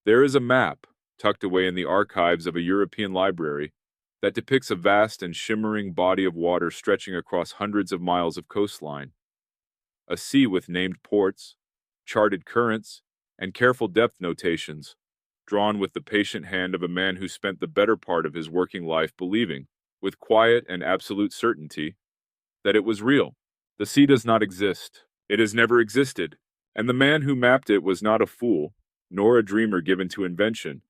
There is a map, tucked away in the archives of a European library, that depicts a vast and shimmering body of water stretching across hundreds of miles of coastline. A sea with named ports, charted currents, and careful depth notations, drawn with the patient hand of a man who spent the better part of his working life believing, with quiet and absolute certainty, that it was real. The sea does not exist. It has never existed. And the man who mapped it was not a fool, nor a dreamer given to invention.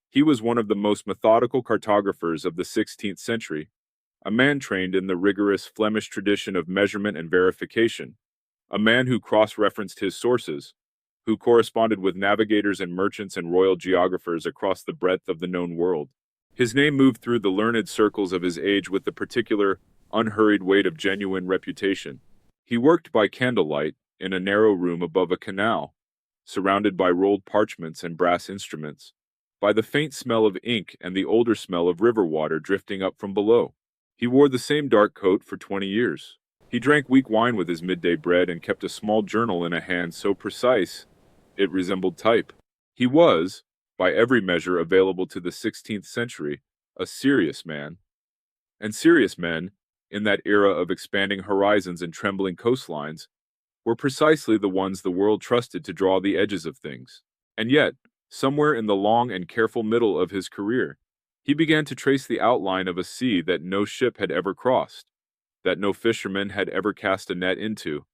He was one of the most methodical cartographers of the 16th century, a man trained in the rigorous Flemish tradition of measurement and verification, a man who cross-referenced his sources, who corresponded with navigators and merchants and royal geographers across the breadth of the known world. His name moved through the learned circles of his age with the particular, unhurried weight of genuine reputation. He worked by candlelight in a narrow room above a canal, surrounded by rolled parchments and brass instruments, by the faint smell of ink and the older smell of river water drifting up from below. He wore the same dark coat for 20 years. He drank weak wine with his midday bread and kept a small journal in a hand so precise it resembled type. He was, by every measure available to the 16th century, a serious man. And serious men, in that era of expanding horizons and trembling coastlines, were precisely the ones the world trusted to draw the edges of things. And yet, somewhere in the long and careful middle of his career, he began to trace the outline of a sea that no ship had ever crossed, that no fisherman had ever cast a net into,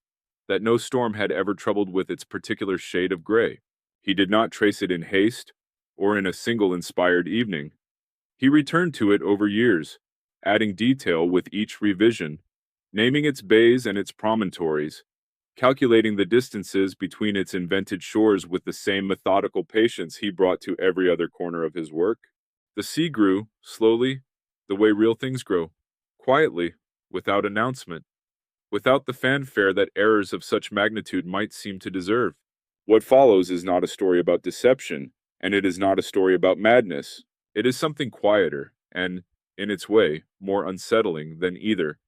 that no storm had ever troubled with its particular shade of gray. He did not trace it in haste, or in a single inspired evening. He returned to it over years, adding detail with each revision, naming its bays and its promontories, calculating the distances between its invented shores with the same methodical patience he brought to every other corner of his work. The sea grew, slowly, the way real things grow, quietly, without announcement, without the fanfare that errors of such magnitude might seem to deserve. What follows is not a story about deception, and it is not a story about madness. It is something quieter, and, in its way, more unsettling than either.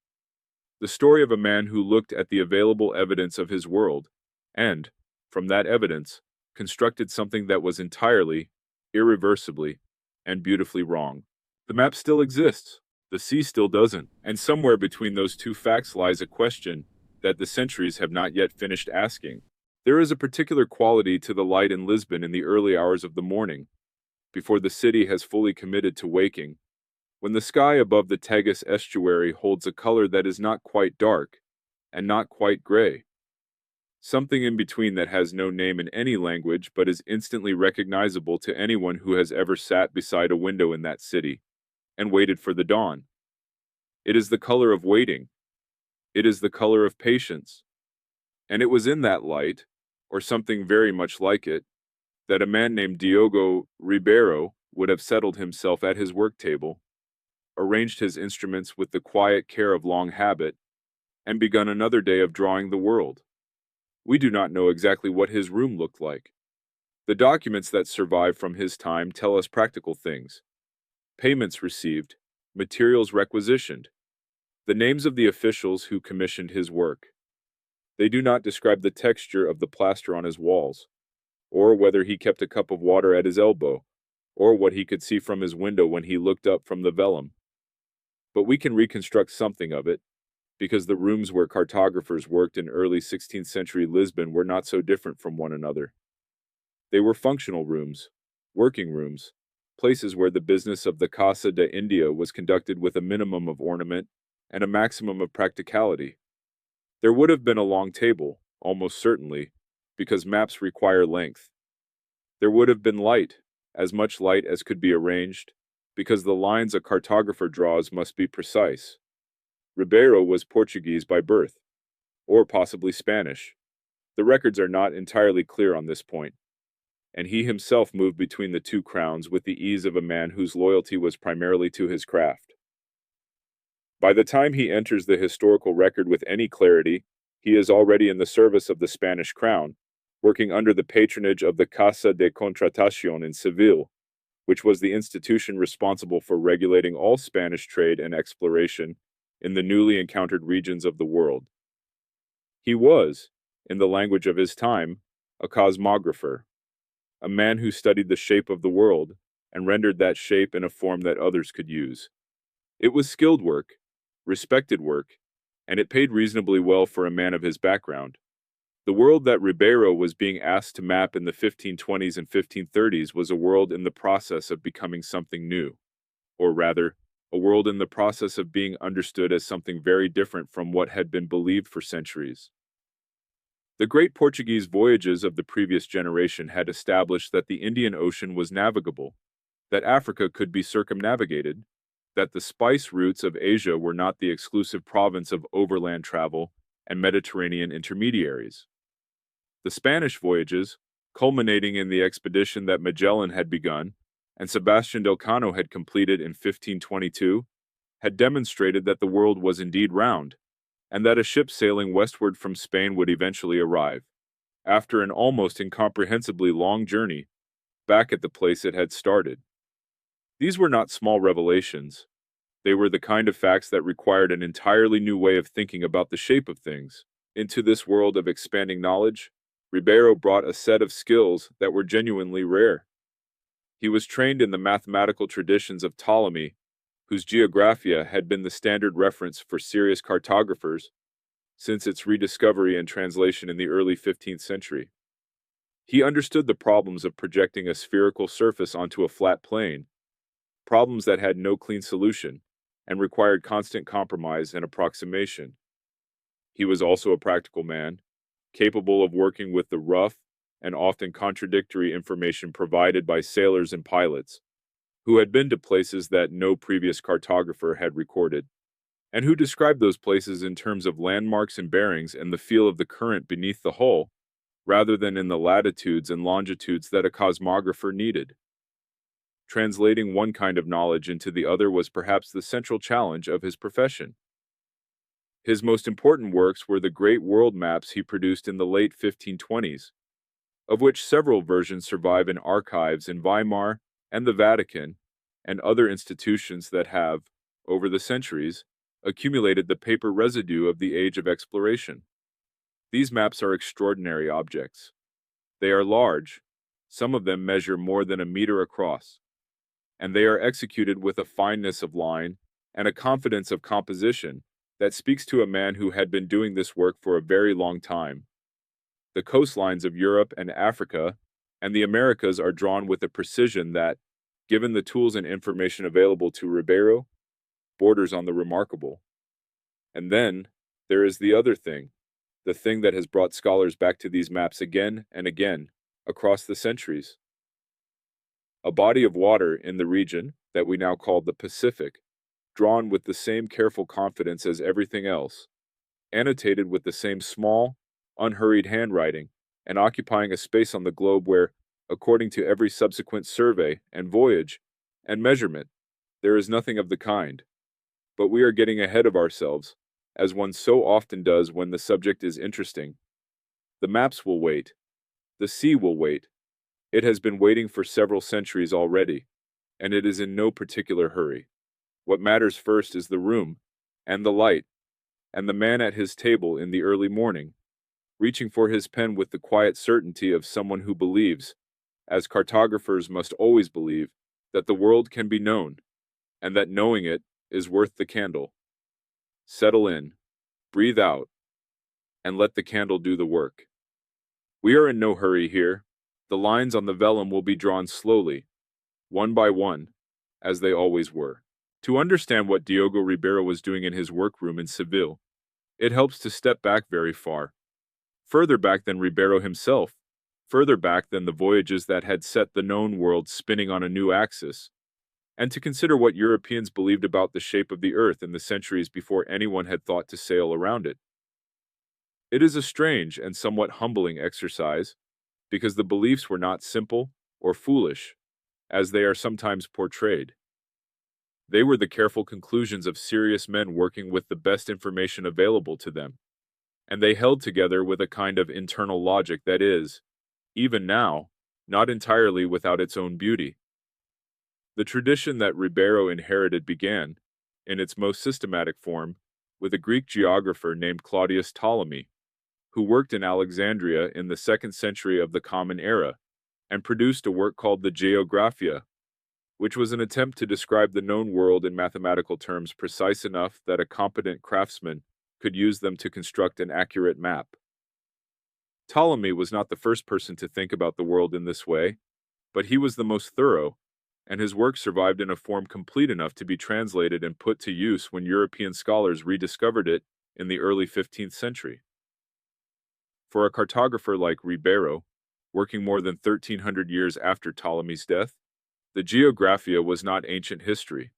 The story of a man who looked at the available evidence of his world, and, from that evidence, constructed something that was entirely, irreversibly, and beautifully wrong. The map still exists. The sea still doesn't. And somewhere between those two facts lies a question that the centuries have not yet finished asking. There is a particular quality to the light in Lisbon in the early hours of the morning, before the city has fully committed to waking, when the sky above the Tagus estuary holds a color that is not quite dark and not quite gray. Something in between that has no name in any language but is instantly recognizable to anyone who has ever sat beside a window in that city and waited for the dawn. It is the color of waiting. It is the color of patience. And it was in that light, or something very much like it, that a man named Diogo Ribeiro would have settled himself at his work table, arranged his instruments with the quiet care of long habit, and begun another day of drawing the world. We do not know exactly what his room looked like. The documents that survive from his time tell us practical things. Payments received, materials requisitioned, the names of the officials who commissioned his work. They do not describe the texture of the plaster on his walls, or whether he kept a cup of water at his elbow, or what he could see from his window when he looked up from the vellum. But we can reconstruct something of it, because the rooms where cartographers worked in early 16th century Lisbon were not so different from one another. They were functional rooms, working rooms, places where the business of the Casa de India was conducted with a minimum of ornament and a maximum of practicality. There would have been a long table, almost certainly, because maps require length. There would have been light, as much light as could be arranged, because the lines a cartographer draws must be precise. Ribeiro was Portuguese by birth, or possibly Spanish. The records are not entirely clear on this point, and he himself moved between the two crowns with the ease of a man whose loyalty was primarily to his craft. By the time he enters the historical record with any clarity, he is already in the service of the Spanish crown, working under the patronage of the Casa de Contratación in Seville, which was the institution responsible for regulating all Spanish trade and exploration in the newly encountered regions of the world. He was, in the language of his time, a cosmographer, a man who studied the shape of the world and rendered that shape in a form that others could use. It was skilled work, respected work, and it paid reasonably well for a man of his background. The world that Ribeiro was being asked to map in the 1520s and 1530s was a world in the process of becoming something new, or rather, a world in the process of being understood as something very different from what had been believed for centuries. The great Portuguese voyages of the previous generation had established that the Indian Ocean was navigable, that Africa could be circumnavigated, that the spice routes of Asia were not the exclusive province of overland travel and Mediterranean intermediaries. The Spanish voyages, culminating in the expedition that Magellan had begun and Sebastian del Cano had completed in 1522, had demonstrated that the world was indeed round, and that a ship sailing westward from Spain would eventually arrive, after an almost incomprehensibly long journey, back at the place it had started. These were not small revelations. They were the kind of facts that required an entirely new way of thinking about the shape of things. Into this world of expanding knowledge, Ribeiro brought a set of skills that were genuinely rare. He was trained in the mathematical traditions of Ptolemy, whose Geographia had been the standard reference for serious cartographers since its rediscovery and translation in the early 15th century. He understood the problems of projecting a spherical surface onto a flat plane, problems that had no clean solution and required constant compromise and approximation. He was also a practical man, capable of working with the rough and often contradictory information provided by sailors and pilots, who had been to places that no previous cartographer had recorded, and who described those places in terms of landmarks and bearings and the feel of the current beneath the hull, rather than in the latitudes and longitudes that a cosmographer needed. Translating one kind of knowledge into the other was perhaps the central challenge of his profession. His most important works were the great world maps he produced in the late 1520s, of which several versions survive in archives in Weimar and the Vatican and other institutions that have, over the centuries, accumulated the paper residue of the age of exploration. These maps are extraordinary objects. They are large, some of them measure more than a meter across, and they are executed with a fineness of line and a confidence of composition that speaks to a man who had been doing this work for a very long time. The coastlines of Europe and Africa and the Americas are drawn with a precision that, given the tools and information available to Ribeiro, borders on the remarkable. And then, there is the other thing, the thing that has brought scholars back to these maps again and again, across the centuries. A body of water in the region that we now call the Pacific, drawn with the same careful confidence as everything else, annotated with the same small, unhurried handwriting, and occupying a space on the globe where, according to every subsequent survey and voyage and measurement, there is nothing of the kind. But we are getting ahead of ourselves, as one so often does when the subject is interesting. The maps will wait. The sea will wait. It has been waiting for several centuries already, and it is in no particular hurry. What matters first is the room, and the light, and the man at his table in the early morning, reaching for his pen with the quiet certainty of someone who believes, as cartographers must always believe, that the world can be known, and that knowing it is worth the candle. Settle in, breathe out, and let the candle do the work. We are in no hurry here. The lines on the vellum will be drawn slowly, one by one, as they always were. To understand what Diogo Ribeiro was doing in his workroom in Seville, it helps to step back very far. Further back than Ribeiro himself, further back than the voyages that had set the known world spinning on a new axis, and to consider what Europeans believed about the shape of the earth in the centuries before anyone had thought to sail around it. It is a strange and somewhat humbling exercise, because the beliefs were not simple or foolish, as they are sometimes portrayed. They were the careful conclusions of serious men working with the best information available to them, and they held together with a kind of internal logic that is, even now, not entirely without its own beauty. The tradition that Ribeiro inherited began, in its most systematic form, with a Greek geographer named Claudius Ptolemy, who worked in Alexandria in the 2nd century of the Common Era, and produced a work called the Geographia, which was an attempt to describe the known world in mathematical terms precise enough that a competent craftsman could use them to construct an accurate map. Ptolemy was not the first person to think about the world in this way, but he was the most thorough, and his work survived in a form complete enough to be translated and put to use when European scholars rediscovered it in the early 15th century. For a cartographer like Ribeiro, working more than 1300 years after Ptolemy's death, the Geographia was not ancient history.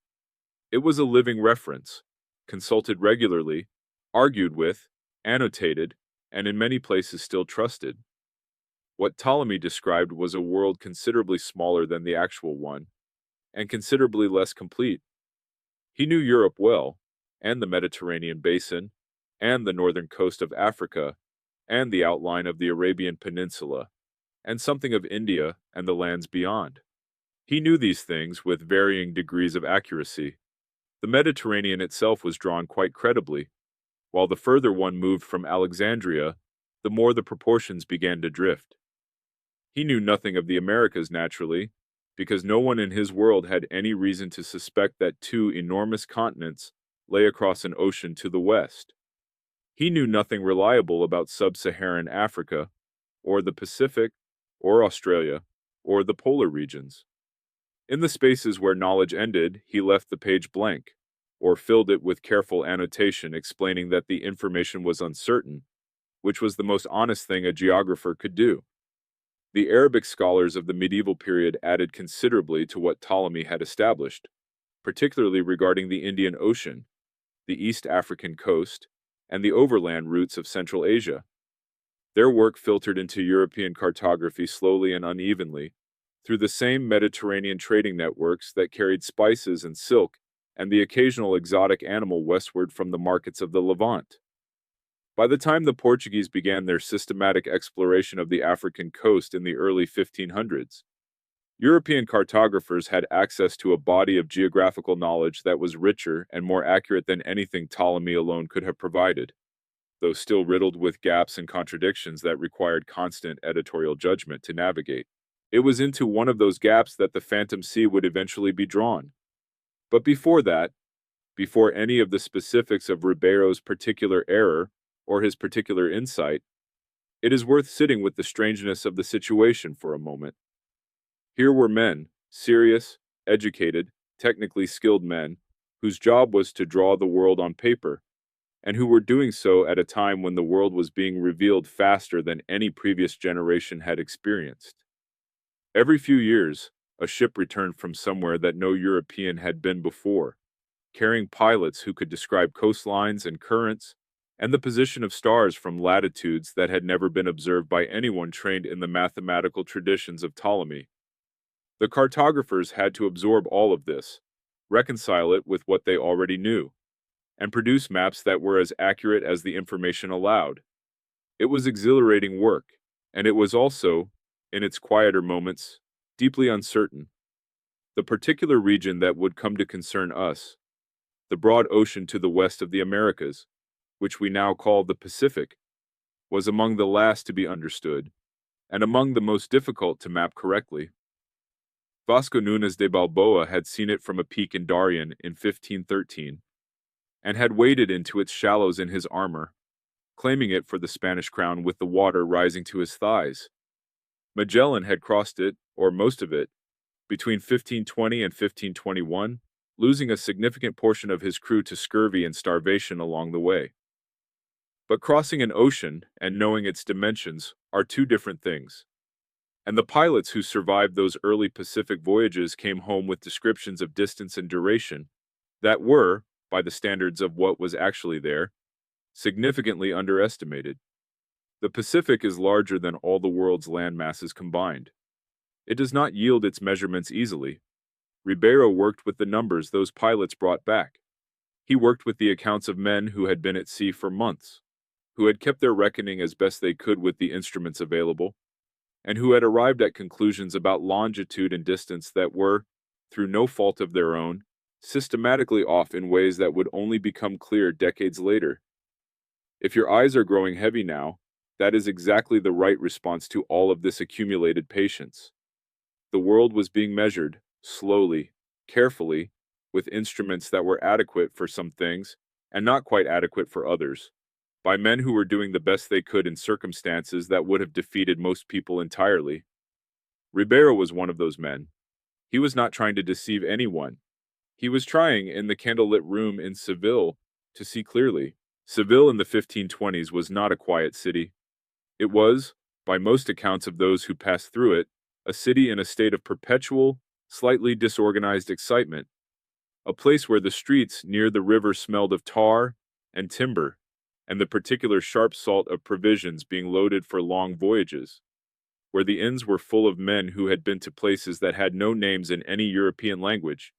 It was a living reference, consulted regularly, argued with, annotated, and in many places still trusted. What Ptolemy described was a world considerably smaller than the actual one, and considerably less complete. He knew Europe well, and the Mediterranean basin, and the northern coast of Africa, and the outline of the Arabian Peninsula, and something of India and the lands beyond. He knew these things with varying degrees of accuracy. The Mediterranean itself was drawn quite credibly, while the further one moved from Alexandria, the more the proportions began to drift. He knew nothing of the Americas naturally, because no one in his world had any reason to suspect that two enormous continents lay across an ocean to the west. He knew nothing reliable about sub-Saharan Africa, or the Pacific, or Australia, or the polar regions. In the spaces where knowledge ended, he left the page blank, or filled it with careful annotation explaining that the information was uncertain, which was the most honest thing a geographer could do. The Arabic scholars of the medieval period added considerably to what Ptolemy had established, particularly regarding the Indian Ocean, the East African coast, and the overland routes of Central Asia. Their work filtered into European cartography slowly and unevenly, through the same Mediterranean trading networks that carried spices and silk and the occasional exotic animal westward from the markets of the Levant. By the time the Portuguese began their systematic exploration of the African coast in the early 1500s, European cartographers had access to a body of geographical knowledge that was richer and more accurate than anything Ptolemy alone could have provided, though still riddled with gaps and contradictions that required constant editorial judgment to navigate. It was into one of those gaps that the Phantom Sea would eventually be drawn. But before that, before any of the specifics of Ribeiro's particular error or his particular insight, it is worth sitting with the strangeness of the situation for a moment. Here were men, serious, educated, technically skilled men, whose job was to draw the world on paper, and who were doing so at a time when the world was being revealed faster than any previous generation had experienced. Every few years, a ship returned from somewhere that no European had been before, carrying pilots who could describe coastlines and currents, and the position of stars from latitudes that had never been observed by anyone trained in the mathematical traditions of Ptolemy. The cartographers had to absorb all of this, reconcile it with what they already knew, and produce maps that were as accurate as the information allowed. It was exhilarating work, and it was also, in its quieter moments, deeply uncertain. The particular region that would come to concern us, the broad ocean to the west of the Americas, which we now call the Pacific, was among the last to be understood, and among the most difficult to map correctly. Vasco Nunes de Balboa had seen it from a peak in Darien in 1513, and had waded into its shallows in his armor, claiming it for the Spanish crown with the water rising to his thighs. Magellan had crossed it, or most of it, between 1520 and 1521, losing a significant portion of his crew to scurvy and starvation along the way. But crossing an ocean and knowing its dimensions are two different things. And the pilots who survived those early Pacific voyages came home with descriptions of distance and duration that were, by the standards of what was actually there, significantly underestimated. The Pacific is larger than all the world's land masses combined. It does not yield its measurements easily. Ribeiro worked with the numbers those pilots brought back. He worked with the accounts of men who had been at sea for months, who had kept their reckoning as best they could with the instruments available, and who had arrived at conclusions about longitude and distance that were, through no fault of their own, systematically off in ways that would only become clear decades later. If your eyes are growing heavy now, that is exactly the right response to all of this accumulated patience. The world was being measured, slowly, carefully, with instruments that were adequate for some things, and not quite adequate for others, by men who were doing the best they could in circumstances that would have defeated most people entirely. Ribeiro was one of those men. He was not trying to deceive anyone. He was trying, in the candlelit room in Seville, to see clearly. Seville in the 1520s was not a quiet city. It was, by most accounts of those who passed through it, a city in a state of perpetual, slightly disorganized excitement, a place where the streets near the river smelled of tar and timber, and the particular sharp salt of provisions being loaded for long voyages, where the inns were full of men who had been to places that had no names in any European language,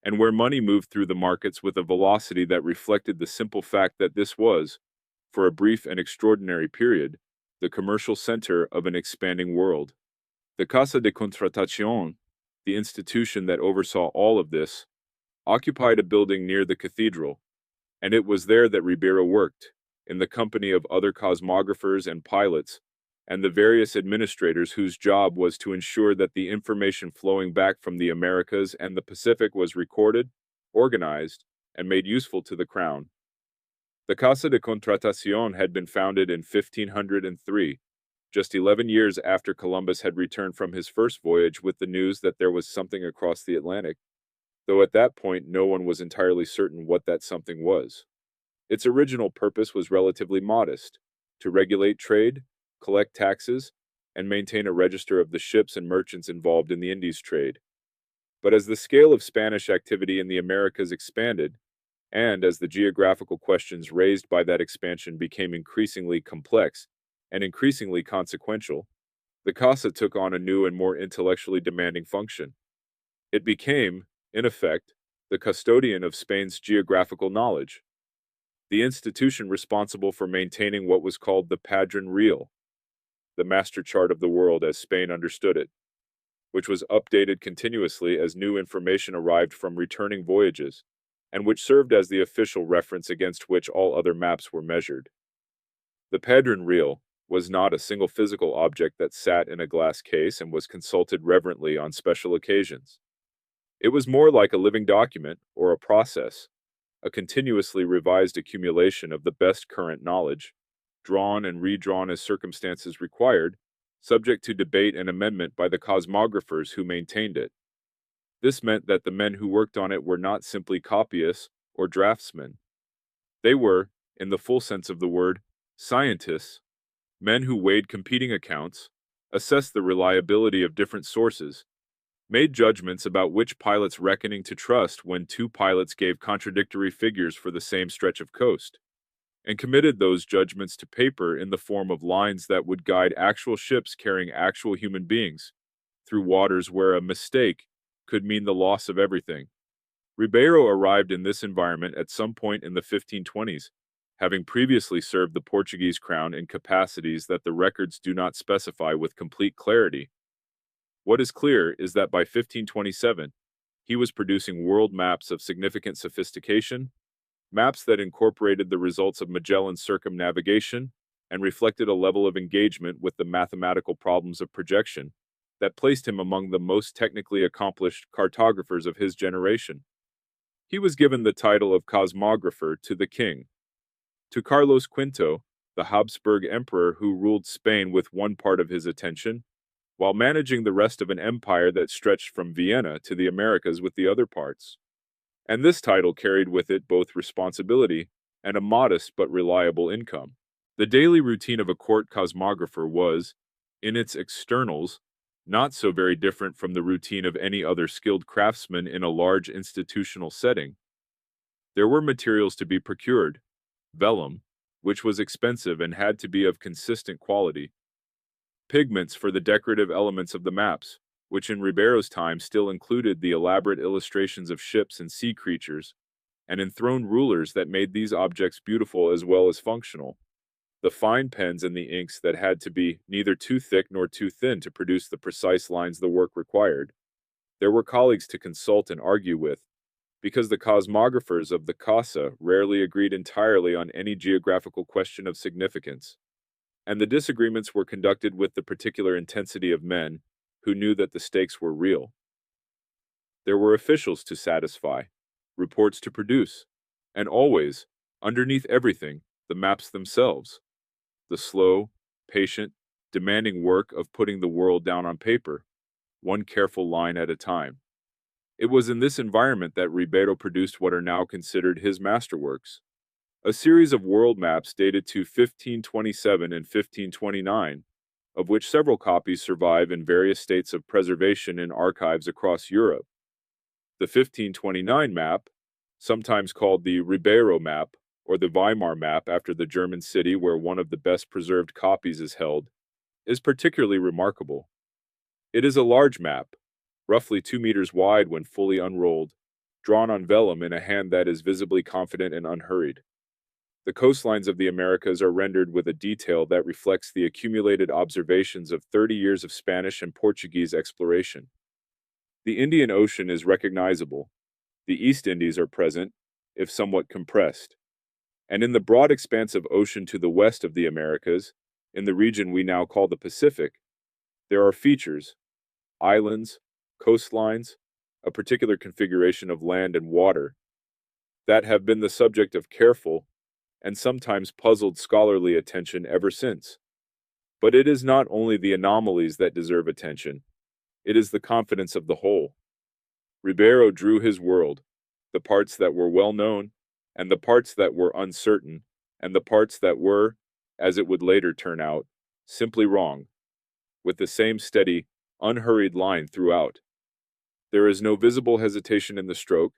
and where money moved through the markets with a velocity that reflected the simple fact that this was, for a brief and extraordinary period, the commercial center of an expanding world. The Casa de Contratación, the institution that oversaw all of this, occupied a building near the cathedral, and it was there that Ribeiro worked, in the company of other cosmographers and pilots, and the various administrators whose job was to ensure that the information flowing back from the Americas and the Pacific was recorded, organized, and made useful to the Crown. The Casa de Contratación had been founded in 1503, just 11 years after Columbus had returned from his first voyage with the news that there was something across the Atlantic, though at that point no one was entirely certain what that something was. Its original purpose was relatively modest: to regulate trade, collect taxes, and maintain a register of the ships and merchants involved in the Indies trade. But as the scale of Spanish activity in the Americas expanded, and as the geographical questions raised by that expansion became increasingly complex and increasingly consequential, the Casa took on a new and more intellectually demanding function. It became, in effect, the custodian of Spain's geographical knowledge, the institution responsible for maintaining what was called the Padrón Real, the master chart of the world as Spain understood it, which was updated continuously as new information arrived from returning voyages, and which served as the official reference against which all other maps were measured. The Padrón Real was not a single physical object that sat in a glass case and was consulted reverently on special occasions. It was more like a living document, or a process, a continuously revised accumulation of the best current knowledge, drawn and redrawn as circumstances required, subject to debate and amendment by the cosmographers who maintained it. This meant that the men who worked on it were not simply copyists or draftsmen. They were, in the full sense of the word, scientists, men who weighed competing accounts, assessed the reliability of different sources, made judgments about which pilot's reckoning to trust when two pilots gave contradictory figures for the same stretch of coast, and committed those judgments to paper in the form of lines that would guide actual ships carrying actual human beings through waters where a mistake could mean the loss of everything. Ribeiro arrived in this environment at some point in the 1520s, having previously served the Portuguese crown in capacities that the records do not specify with complete clarity. What is clear is that by 1527, he was producing world maps of significant sophistication, maps that incorporated the results of Magellan's circumnavigation and reflected a level of engagement with the mathematical problems of projection that placed him among the most technically accomplished cartographers of his generation. He was given the title of cosmographer to the king. To Carlos V, the Habsburg emperor who ruled Spain with one part of his attention, while managing the rest of an empire that stretched from Vienna to the Americas with the other parts. And this title carried with it both responsibility and a modest but reliable income. The daily routine of a court cosmographer was, in its externals, not so very different from the routine of any other skilled craftsman in a large institutional setting. There were materials to be procured: vellum, which was expensive and had to be of consistent quality; pigments for the decorative elements of the maps, which in Ribeiro's time still included the elaborate illustrations of ships and sea creatures, and enthroned rulers that made these objects beautiful as well as functional; the fine pens and the inks that had to be neither too thick nor too thin to produce the precise lines the work required. There were colleagues to consult and argue with, because the cosmographers of the Casa rarely agreed entirely on any geographical question of significance, and the disagreements were conducted with the particular intensity of men who knew that the stakes were real. There were officials to satisfy, reports to produce, and always, underneath everything, the maps themselves. The slow, patient, demanding work of putting the world down on paper, one careful line at a time. It was in this environment that Ribeiro produced what are now considered his masterworks. A series of world maps dated to 1527 and 1529, of which several copies survive in various states of preservation in archives across Europe. The 1529 map, sometimes called the Ribeiro map or the Weimar map after the German city where one of the best preserved copies is held, is particularly remarkable. It is a large map, roughly 2 meters wide when fully unrolled, drawn on vellum in a hand that is visibly confident and unhurried. The coastlines of the Americas are rendered with a detail that reflects the accumulated observations of 30 years of Spanish and Portuguese exploration. The Indian Ocean is recognizable. The East Indies are present, if somewhat compressed. And in the broad expanse of ocean to the west of the Americas, in the region we now call the Pacific, there are features, islands, coastlines, a particular configuration of land and water, that have been the subject of careful and sometimes puzzled scholarly attention ever since. But it is not only the anomalies that deserve attention, it is the confidence of the whole. Ribeiro drew his world, the parts that were well known, and the parts that were uncertain, and the parts that were, as it would later turn out, simply wrong, with the same steady, unhurried line throughout. There is no visible hesitation in the stroke,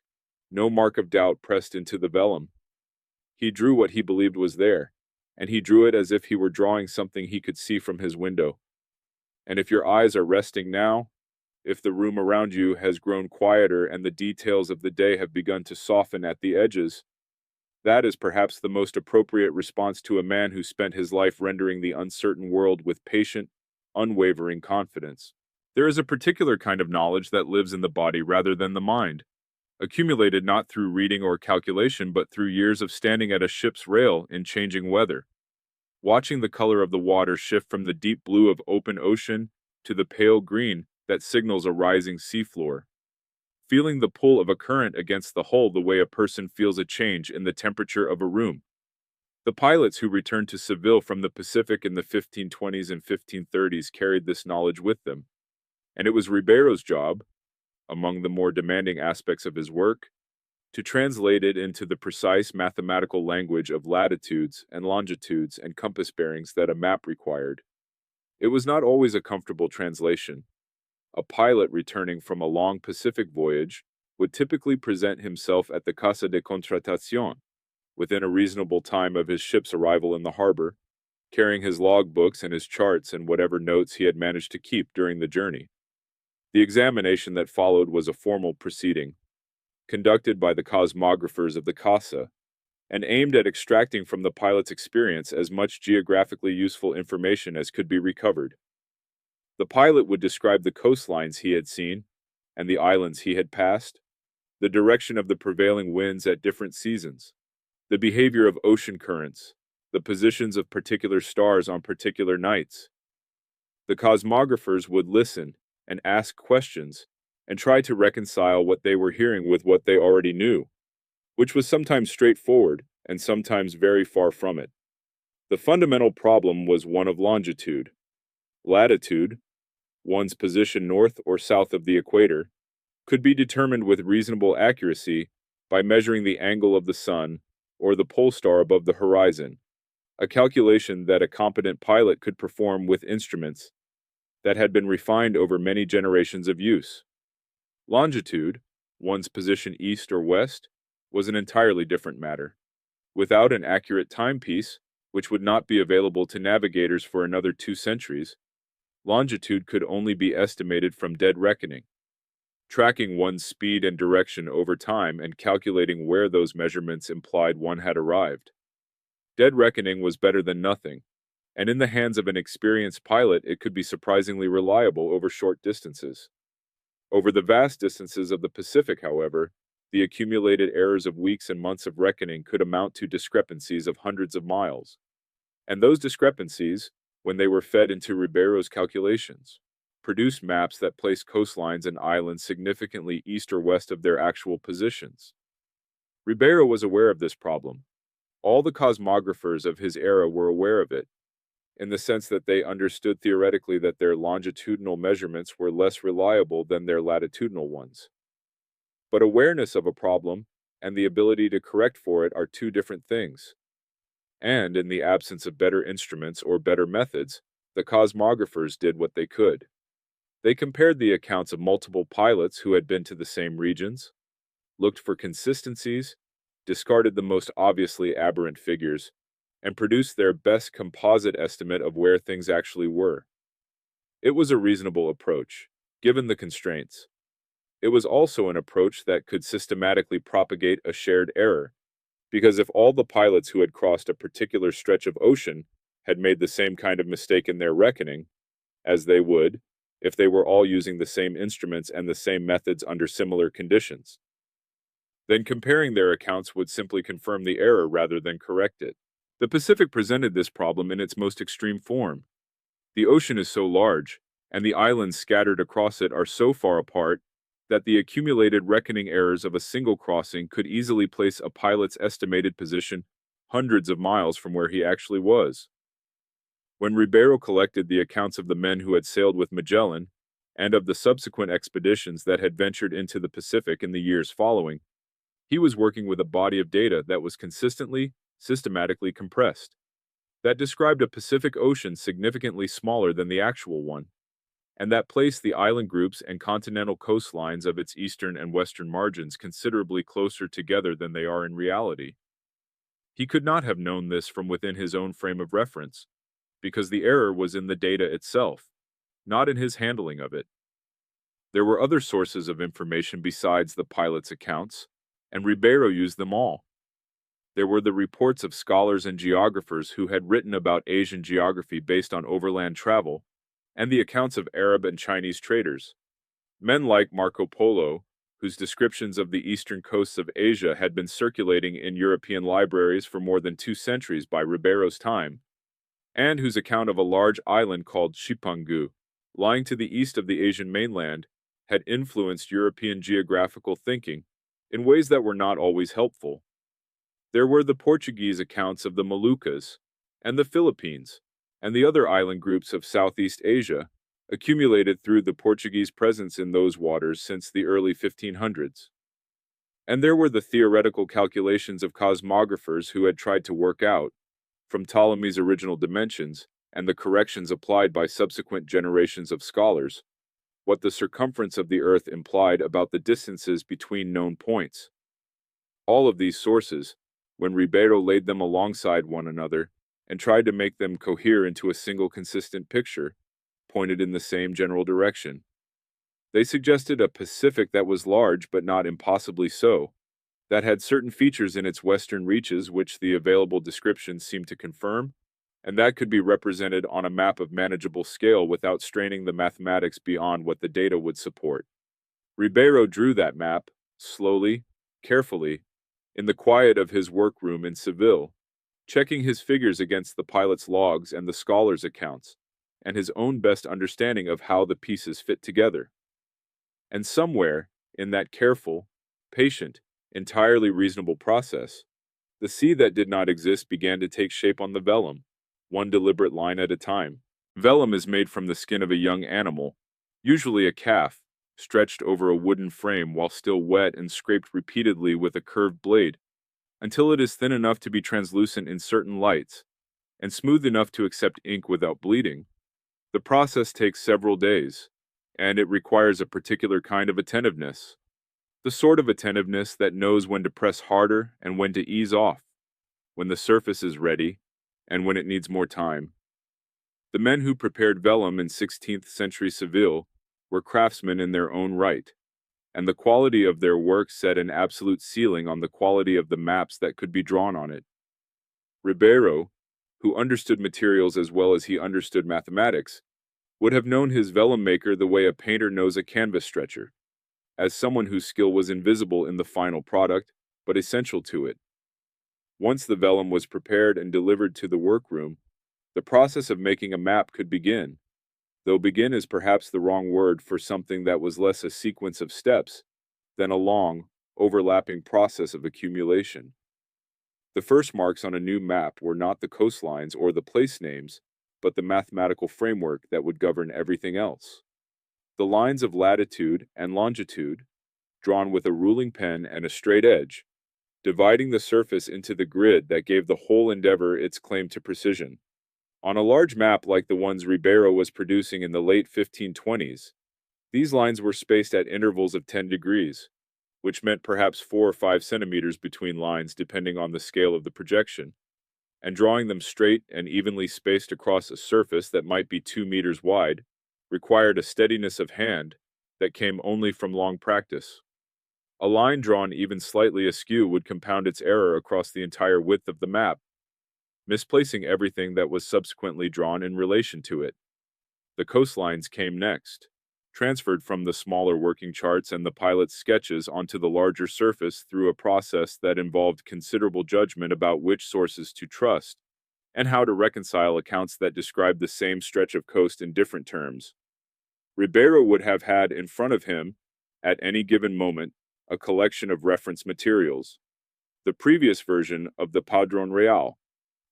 no mark of doubt pressed into the vellum. He drew what he believed was there, and he drew it as if he were drawing something he could see from his window. And if your eyes are resting now, if the room around you has grown quieter and the details of the day have begun to soften at the edges, that is perhaps the most appropriate response to a man who spent his life rendering the uncertain world with patient, unwavering confidence. There is a particular kind of knowledge that lives in the body rather than the mind, accumulated not through reading or calculation but through years of standing at a ship's rail in changing weather, watching the color of the water shift from the deep blue of open ocean to the pale green that signals a rising seafloor, feeling the pull of a current against the hull the way a person feels a change in the temperature of a room. The pilots who returned to Seville from the Pacific in the 1520s and 1530s carried this knowledge with them, and it was Ribeiro's job, among the more demanding aspects of his work, to translate it into the precise mathematical language of latitudes and longitudes and compass bearings that a map required. It was not always a comfortable translation. A pilot returning from a long Pacific voyage would typically present himself at the Casa de Contratación within a reasonable time of his ship's arrival in the harbor, carrying his logbooks and his charts and whatever notes he had managed to keep during the journey. The examination that followed was a formal proceeding, conducted by the cosmographers of the Casa, and aimed at extracting from the pilot's experience as much geographically useful information as could be recovered. The pilot would describe the coastlines he had seen and the islands he had passed, the direction of the prevailing winds at different seasons, the behavior of ocean currents, the positions of particular stars on particular nights. The cosmographers would listen and ask questions and try to reconcile what they were hearing with what they already knew, which was sometimes straightforward and sometimes very far from it. The fundamental problem was one of longitude. Latitude, one's position north or south of the equator, could be determined with reasonable accuracy by measuring the angle of the sun or the pole star above the horizon, a calculation that a competent pilot could perform with instruments that had been refined over many generations of use. Longitude, one's position east or west, was an entirely different matter. Without an accurate timepiece, which would not be available to navigators for another 2 centuries, longitude could only be estimated from dead reckoning, tracking one's speed and direction over time and calculating where those measurements implied one had arrived. Dead reckoning was better than nothing, and in the hands of an experienced pilot it could be surprisingly reliable over short distances. Over the vast distances of the Pacific, however, the accumulated errors of weeks and months of reckoning could amount to discrepancies of hundreds of miles, and those discrepancies, when they were fed into Ribeiro's calculations, produced maps that placed coastlines and islands significantly east or west of their actual positions. Ribeiro was aware of this problem. All the cosmographers of his era were aware of it, in the sense that they understood theoretically that their longitudinal measurements were less reliable than their latitudinal ones. But awareness of a problem and the ability to correct for it are two different things. And in the absence of better instruments or better methods, the cosmographers did what they could. They compared the accounts of multiple pilots who had been to the same regions, looked for consistencies, discarded the most obviously aberrant figures, and produced their best composite estimate of where things actually were. It was a reasonable approach, given the constraints. It was also an approach that could systematically propagate a shared error, because if all the pilots who had crossed a particular stretch of ocean had made the same kind of mistake in their reckoning, as they would if they were all using the same instruments and the same methods under similar conditions, then comparing their accounts would simply confirm the error rather than correct it. The Pacific presented this problem in its most extreme form. The ocean is so large, and the islands scattered across it are so far apart, that the accumulated reckoning errors of a single crossing could easily place a pilot's estimated position hundreds of miles from where he actually was. When Ribeiro collected the accounts of the men who had sailed with Magellan, and of the subsequent expeditions that had ventured into the Pacific in the years following, he was working with a body of data that was consistently, systematically compressed, that described a Pacific Ocean significantly smaller than the actual one, and that placed the island groups and continental coastlines of its eastern and western margins considerably closer together than they are in reality. He could not have known this from within his own frame of reference, because the error was in the data itself, not in his handling of it. There were other sources of information besides the pilot's accounts, and Ribeiro used them all. There were the reports of scholars and geographers who had written about Asian geography based on overland travel, and the accounts of Arab and Chinese traders. Men like Marco Polo, whose descriptions of the eastern coasts of Asia had been circulating in European libraries for more than 2 centuries by Ribeiro's time, and whose account of a large island called Chipangu, lying to the east of the Asian mainland, had influenced European geographical thinking in ways that were not always helpful. There were the Portuguese accounts of the Moluccas, and the Philippines, and the other island groups of Southeast Asia, accumulated through the Portuguese presence in those waters since the early 1500s. And there were the theoretical calculations of cosmographers who had tried to work out, from Ptolemy's original dimensions and the corrections applied by subsequent generations of scholars, what the circumference of the Earth implied about the distances between known points. All of these sources, when Ribeiro laid them alongside one another and tried to make them cohere into a single consistent picture, pointed in the same general direction. They suggested a Pacific that was large but not impossibly so, that had certain features in its western reaches which the available descriptions seemed to confirm, and that could be represented on a map of manageable scale without straining the mathematics beyond what the data would support. Ribeiro drew that map, slowly, carefully, in the quiet of his workroom in Seville, checking his figures against the pilot's logs and the scholars' accounts, and his own best understanding of how the pieces fit together. And somewhere, in that careful, patient, entirely reasonable process, the sea that did not exist began to take shape on the vellum, one deliberate line at a time. Vellum is made from the skin of a young animal, usually a calf, stretched over a wooden frame while still wet and scraped repeatedly with a curved blade, until it is thin enough to be translucent in certain lights, and smooth enough to accept ink without bleeding. The process takes several days, and it requires a particular kind of attentiveness. The sort of attentiveness that knows when to press harder and when to ease off, when the surface is ready, and when it needs more time. The men who prepared vellum in 16th century Seville were craftsmen in their own right, and the quality of their work set an absolute ceiling on the quality of the maps that could be drawn on it. Ribeiro, who understood materials as well as he understood mathematics, would have known his vellum maker the way a painter knows a canvas stretcher, as someone whose skill was invisible in the final product, but essential to it. Once the vellum was prepared and delivered to the workroom, the process of making a map could begin. though begin is perhaps the wrong word for something that was less a sequence of steps than a long, overlapping process of accumulation. The first marks on a new map were not the coastlines or the place names, but the mathematical framework that would govern everything else. The lines of latitude and longitude, drawn with a ruling pen and a straight edge, dividing the surface into the grid that gave the whole endeavor its claim to precision. On a large map like the ones Ribeiro was producing in the late 1520s, these lines were spaced at intervals of 10 degrees, which meant perhaps 4 or 5 centimeters between lines depending on the scale of the projection, and drawing them straight and evenly spaced across a surface that might be 2 meters wide required a steadiness of hand that came only from long practice. A line drawn even slightly askew would compound its error across the entire width of the map, misplacing everything that was subsequently drawn in relation to it. The coastlines came next, transferred from the smaller working charts and the pilot's sketches onto the larger surface through a process that involved considerable judgment about which sources to trust and how to reconcile accounts that described the same stretch of coast in different terms. Ribeiro would have had in front of him, at any given moment, a collection of reference materials, the previous version of the Padrón Real,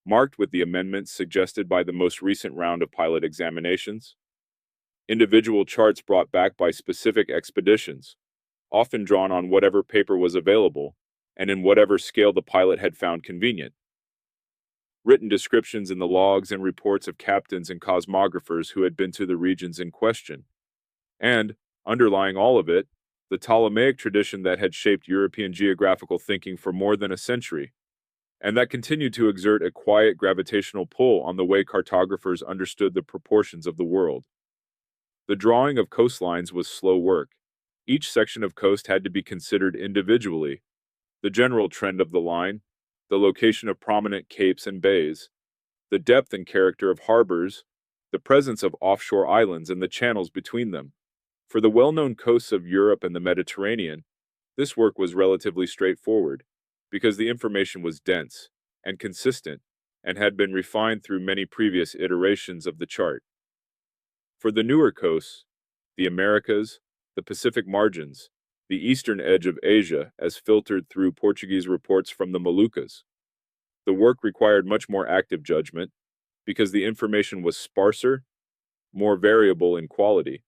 marked with the amendments suggested by the most recent round of pilot examinations, individual charts brought back by specific expeditions, often drawn on whatever paper was available, and in whatever scale the pilot had found convenient, written descriptions in the logs and reports of captains and cosmographers who had been to the regions in question, and, underlying all of it, the Ptolemaic tradition that had shaped European geographical thinking for more than a century, and that continued to exert a quiet gravitational pull on the way cartographers understood the proportions of the world. The drawing of coastlines was slow work. Each section of coast had to be considered individually. The general trend of the line, the location of prominent capes and bays, the depth and character of harbors, the presence of offshore islands and the channels between them. For the well-known coasts of Europe and the Mediterranean, this work was relatively straightforward, because the information was dense and consistent and had been refined through many previous iterations of the chart. For the newer coasts, the Americas, the Pacific margins, the eastern edge of Asia as filtered through Portuguese reports from the Moluccas, the work required much more active judgment because the information was sparser, more variable in quality,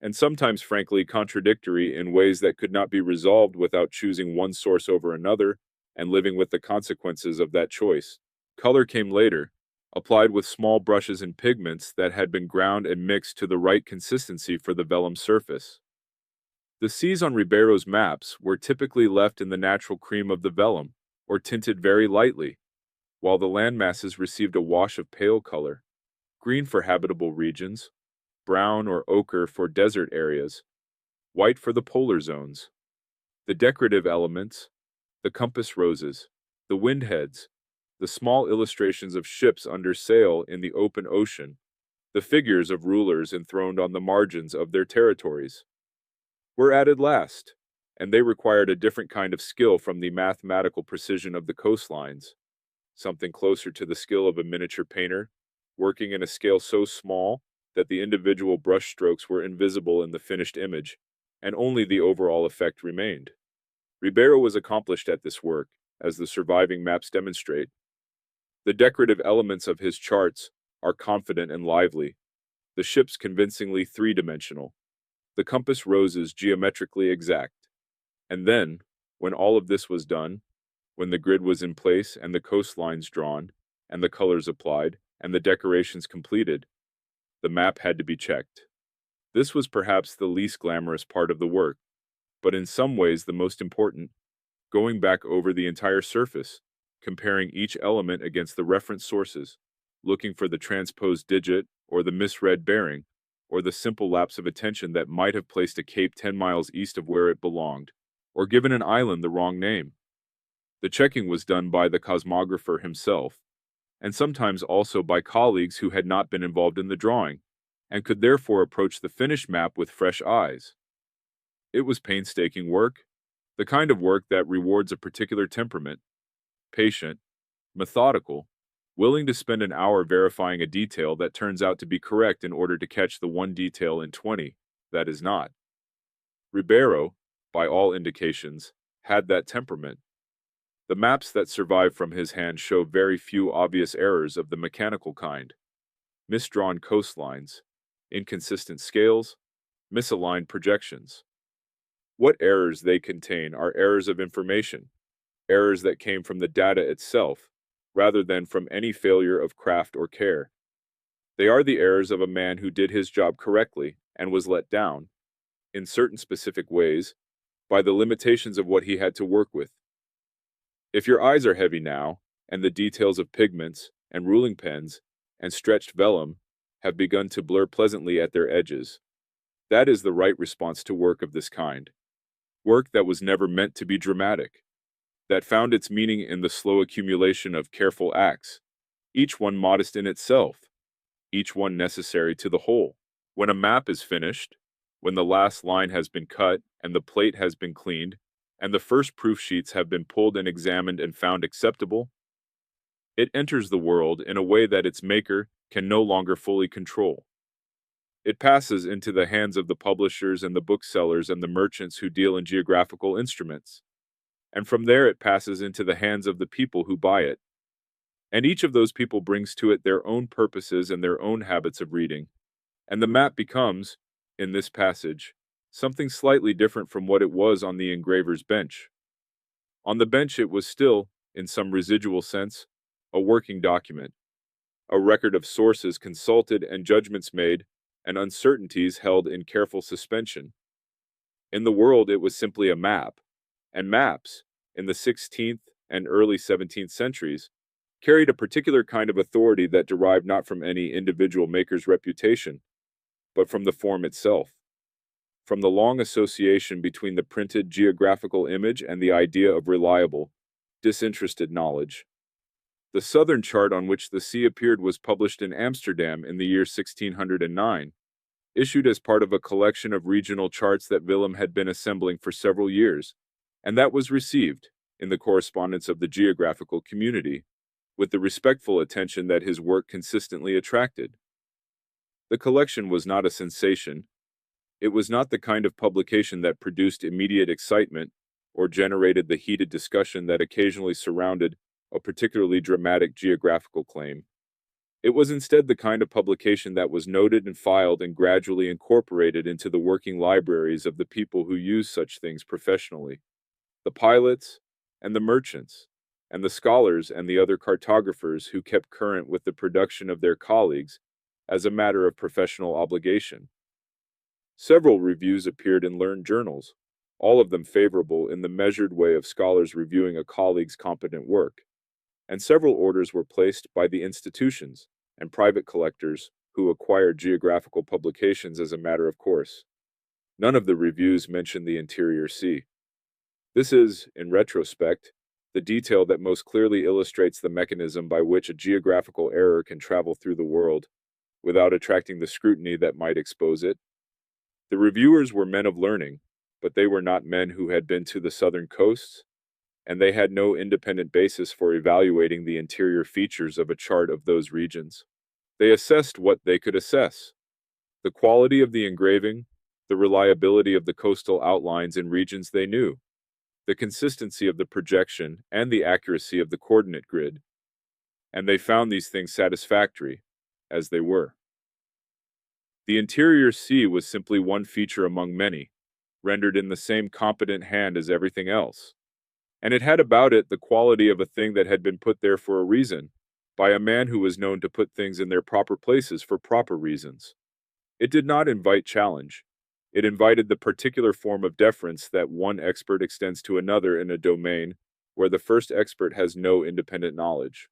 and sometimes frankly contradictory in ways that could not be resolved without choosing one source over another and living with the consequences of that choice. Color came later, applied with small brushes and pigments that had been ground and mixed to the right consistency for the vellum surface. The seas on Ribeiro's maps were typically left in the natural cream of the vellum, or tinted very lightly, while the land masses received a wash of pale color, green for habitable regions, brown or ochre for desert areas, white for the polar zones. The decorative elements, the compass roses, the windheads, the small illustrations of ships under sail in the open ocean, the figures of rulers enthroned on the margins of their territories, were added last, and they required a different kind of skill from the mathematical precision of the coastlines, something closer to the skill of a miniature painter, working in a scale so small that the individual brush strokes were invisible in the finished image, and only the overall effect remained. Ribeiro was accomplished at this work, as the surviving maps demonstrate. The decorative elements of his charts are confident and lively, the ships convincingly three-dimensional, the compass roses geometrically exact. And then, when all of this was done, when the grid was in place and the coastlines drawn, and the colors applied, and the decorations completed, the map had to be checked. This was perhaps the least glamorous part of the work, but in some ways the most important, going back over the entire surface, comparing each element against the reference sources, looking for the transposed digit or the misread bearing, or the simple lapse of attention that might have placed a cape 10 miles east of where it belonged, or given an island the wrong name. The checking was done by the cosmographer himself, and sometimes also by colleagues who had not been involved in the drawing, and could therefore approach the finished map with fresh eyes. It was painstaking work, the kind of work that rewards a particular temperament, patient, methodical, willing to spend an hour verifying a detail that turns out to be correct in order to catch the one detail in 20 that is not. Ribeiro, by all indications, had that temperament. The maps that survive from his hand show very few obvious errors of the mechanical kind: misdrawn coastlines, inconsistent scales, misaligned projections. What errors they contain are errors of information, errors that came from the data itself, rather than from any failure of craft or care. They are the errors of a man who did his job correctly and was let down, in certain specific ways, by the limitations of what he had to work with. If your eyes are heavy now, and the details of pigments, and ruling pens, and stretched vellum have begun to blur pleasantly at their edges, that is the right response to work of this kind. Work that was never meant to be dramatic, that found its meaning in the slow accumulation of careful acts, each one modest in itself, each one necessary to the whole. When a map is finished, when the last line has been cut and the plate has been cleaned, and the first proof sheets have been pulled and examined and found acceptable, it enters the world in a way that its maker can no longer fully control. It passes into the hands of the publishers and the booksellers and the merchants who deal in geographical instruments, and from there it passes into the hands of the people who buy it. And each of those people brings to it their own purposes and their own habits of reading, and the map becomes, in this passage, something slightly different from what it was on the engraver's bench. On the bench it was still, in some residual sense, a working document, a record of sources consulted and judgments made and uncertainties held in careful suspension. In the world it was simply a map, and maps, in the 16th and early 17th centuries, carried a particular kind of authority that derived not from any individual maker's reputation, but from the form itself, from the long association between the printed geographical image and the idea of reliable, disinterested knowledge. The southern chart on which the sea appeared was published in Amsterdam in the year 1609, issued as part of a collection of regional charts that Willem had been assembling for several years, and that was received, in the correspondence of the geographical community, with the respectful attention that his work consistently attracted. The collection was not a sensation. It was not the kind of publication that produced immediate excitement or generated the heated discussion that occasionally surrounded a particularly dramatic geographical claim. It was instead the kind of publication that was noted and filed and gradually incorporated into the working libraries of the people who use such things professionally, the pilots and the merchants, and the scholars and the other cartographers who kept current with the production of their colleagues as a matter of professional obligation. Several reviews appeared in learned journals, all of them favorable in the measured way of scholars reviewing a colleague's competent work, and several orders were placed by the institutions and private collectors who acquired geographical publications as a matter of course. None of the reviews mentioned the interior sea. This is, in retrospect, the detail that most clearly illustrates the mechanism by which a geographical error can travel through the world without attracting the scrutiny that might expose it. The reviewers were men of learning, but they were not men who had been to the southern coasts, and they had no independent basis for evaluating the interior features of a chart of those regions. They assessed what they could assess: the quality of the engraving, the reliability of the coastal outlines in regions they knew, the consistency of the projection, and the accuracy of the coordinate grid. And they found these things satisfactory, as they were. The interior sea was simply one feature among many, rendered in the same competent hand as everything else. And it had about it the quality of a thing that had been put there for a reason, by a man who was known to put things in their proper places for proper reasons. It did not invite challenge. It invited the particular form of deference that one expert extends to another in a domain where the first expert has no independent knowledge.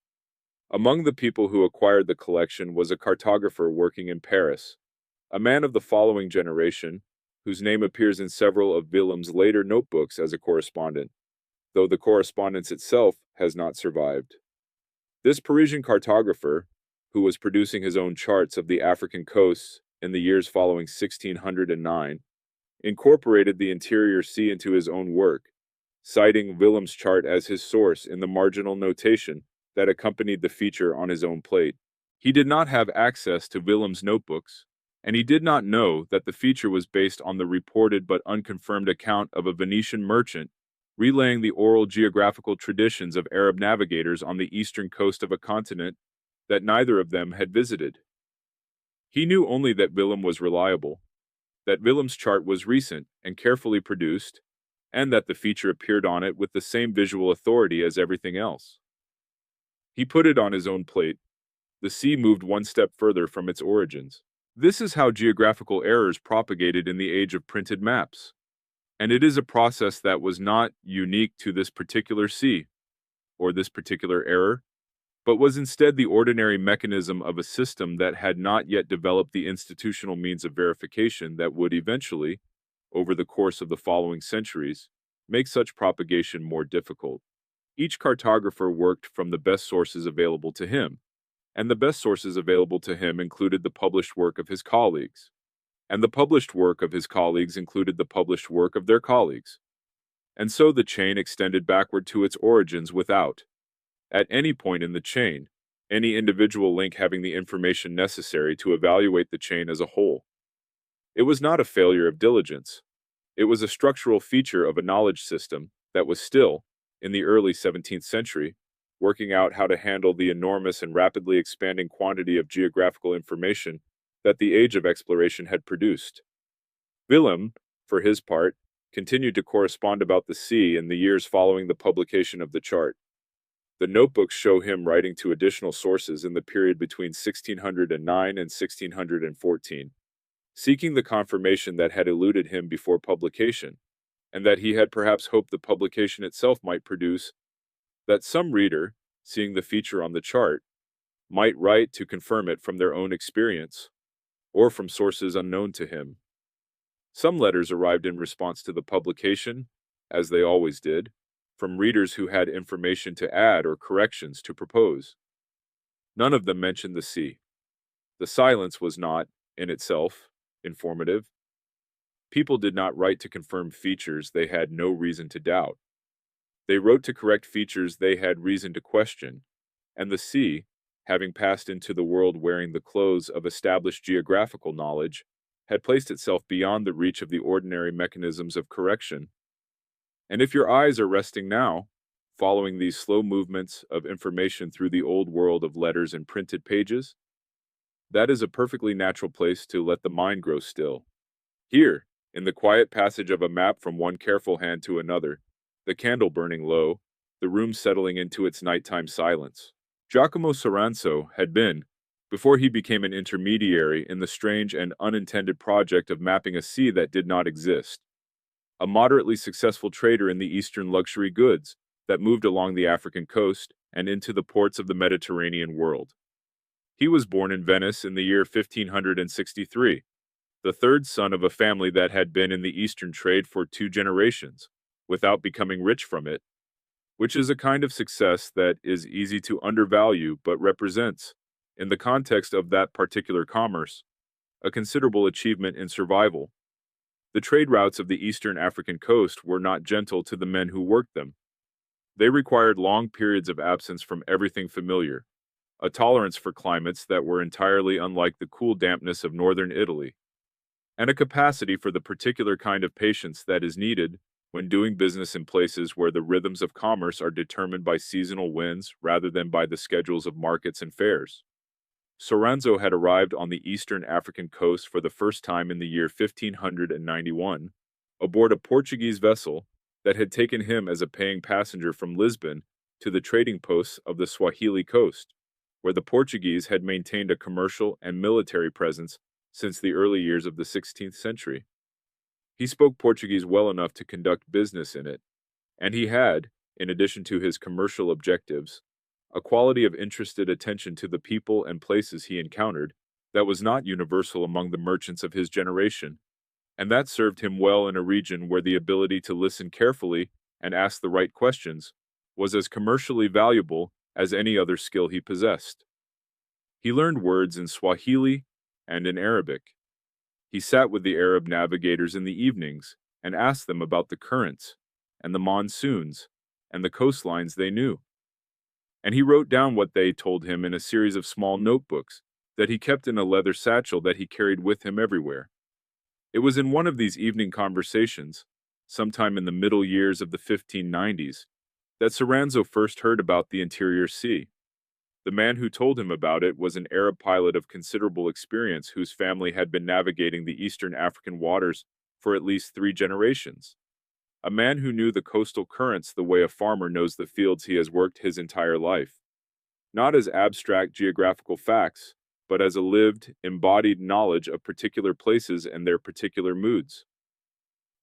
Among the people who acquired the collection was a cartographer working in Paris, a man of the following generation, whose name appears in several of Willem's later notebooks as a correspondent, though the correspondence itself has not survived. This Parisian cartographer, who was producing his own charts of the African coasts in the years following 1609, incorporated the interior sea into his own work, citing Willem's chart as his source in the marginal notation that accompanied the feature on his own plate. He did not have access to Willem's notebooks, and he did not know that the feature was based on the reported but unconfirmed account of a Venetian merchant relaying the oral geographical traditions of Arab navigators on the eastern coast of a continent that neither of them had visited. He knew only that Willem was reliable, that Willem's chart was recent and carefully produced, and that the feature appeared on it with the same visual authority as everything else. He put it on his own plate. The sea moved one step further from its origins. This is how geographical errors propagated in the age of printed maps. And it is a process that was not unique to this particular sea, or this particular error, but was instead the ordinary mechanism of a system that had not yet developed the institutional means of verification that would eventually, over the course of the following centuries, make such propagation more difficult. Each cartographer worked from the best sources available to him, and the best sources available to him included the published work of his colleagues, and the published work of his colleagues included the published work of their colleagues. And so the chain extended backward to its origins without, at any point in the chain, any individual link having the information necessary to evaluate the chain as a whole. It was not a failure of diligence. It was a structural feature of a knowledge system that was still, in the early 17th century, working out how to handle the enormous and rapidly expanding quantity of geographical information that the age of exploration had produced. Willem, for his part, continued to correspond about the sea in the years following the publication of the chart. The notebooks show him writing to additional sources in the period between 1609 and 1614, seeking the confirmation that had eluded him before publication, and that he had perhaps hoped the publication itself might produce, that some reader, seeing the feature on the chart, might write to confirm it from their own experience, or from sources unknown to him. Some letters arrived in response to the publication, as they always did, from readers who had information to add or corrections to propose. None of them mentioned the sea. The silence was not, in itself, informative. People did not write to confirm features they had no reason to doubt. They wrote to correct features they had reason to question, and the sea, having passed into the world wearing the clothes of established geographical knowledge, had placed itself beyond the reach of the ordinary mechanisms of correction. And if your eyes are resting now, following these slow movements of information through the old world of letters and printed pages, that is a perfectly natural place to let the mind grow still. Here, in the quiet passage of a map from one careful hand to another, the candle burning low, the room settling into its nighttime silence. Giacomo Soranzo had been, before he became an intermediary in the strange and unintended project of mapping a sea that did not exist, a moderately successful trader in the eastern luxury goods that moved along the African coast and into the ports of the Mediterranean world. He was born in Venice in the year 1563, the third son of a family that had been in the Eastern trade for 2 generations, without becoming rich from it, which is a kind of success that is easy to undervalue but represents, in the context of that particular commerce, a considerable achievement in survival. The trade routes of the Eastern African coast were not gentle to the men who worked them. They required long periods of absence from everything familiar, a tolerance for climates that were entirely unlike the cool dampness of northern Italy, and a capacity for the particular kind of patience that is needed when doing business in places where the rhythms of commerce are determined by seasonal winds rather than by the schedules of markets and fairs. Soranzo had arrived on the eastern African coast for the first time in the year 1591, aboard a Portuguese vessel that had taken him as a paying passenger from Lisbon to the trading posts of the Swahili coast, where the Portuguese had maintained a commercial and military presence since the early years of the 16th century. He spoke Portuguese well enough to conduct business in it, and he had, in addition to his commercial objectives, a quality of interested attention to the people and places he encountered that was not universal among the merchants of his generation, and that served him well in a region where the ability to listen carefully and ask the right questions was as commercially valuable as any other skill he possessed. He learned words in Swahili and in Arabic. He sat with the Arab navigators in the evenings and asked them about the currents and the monsoons and the coastlines they knew. and he wrote down what they told him in a series of small notebooks that he kept in a leather satchel that he carried with him everywhere. It was in one of these evening conversations, sometime in the middle years of the 1590s, that Soranzo first heard about the interior sea. The man who told him about it was an Arab pilot of considerable experience whose family had been navigating the eastern African waters for at least 3 generations. A man who knew the coastal currents the way a farmer knows the fields he has worked his entire life. Not as abstract geographical facts, but as a lived, embodied knowledge of particular places and their particular moods.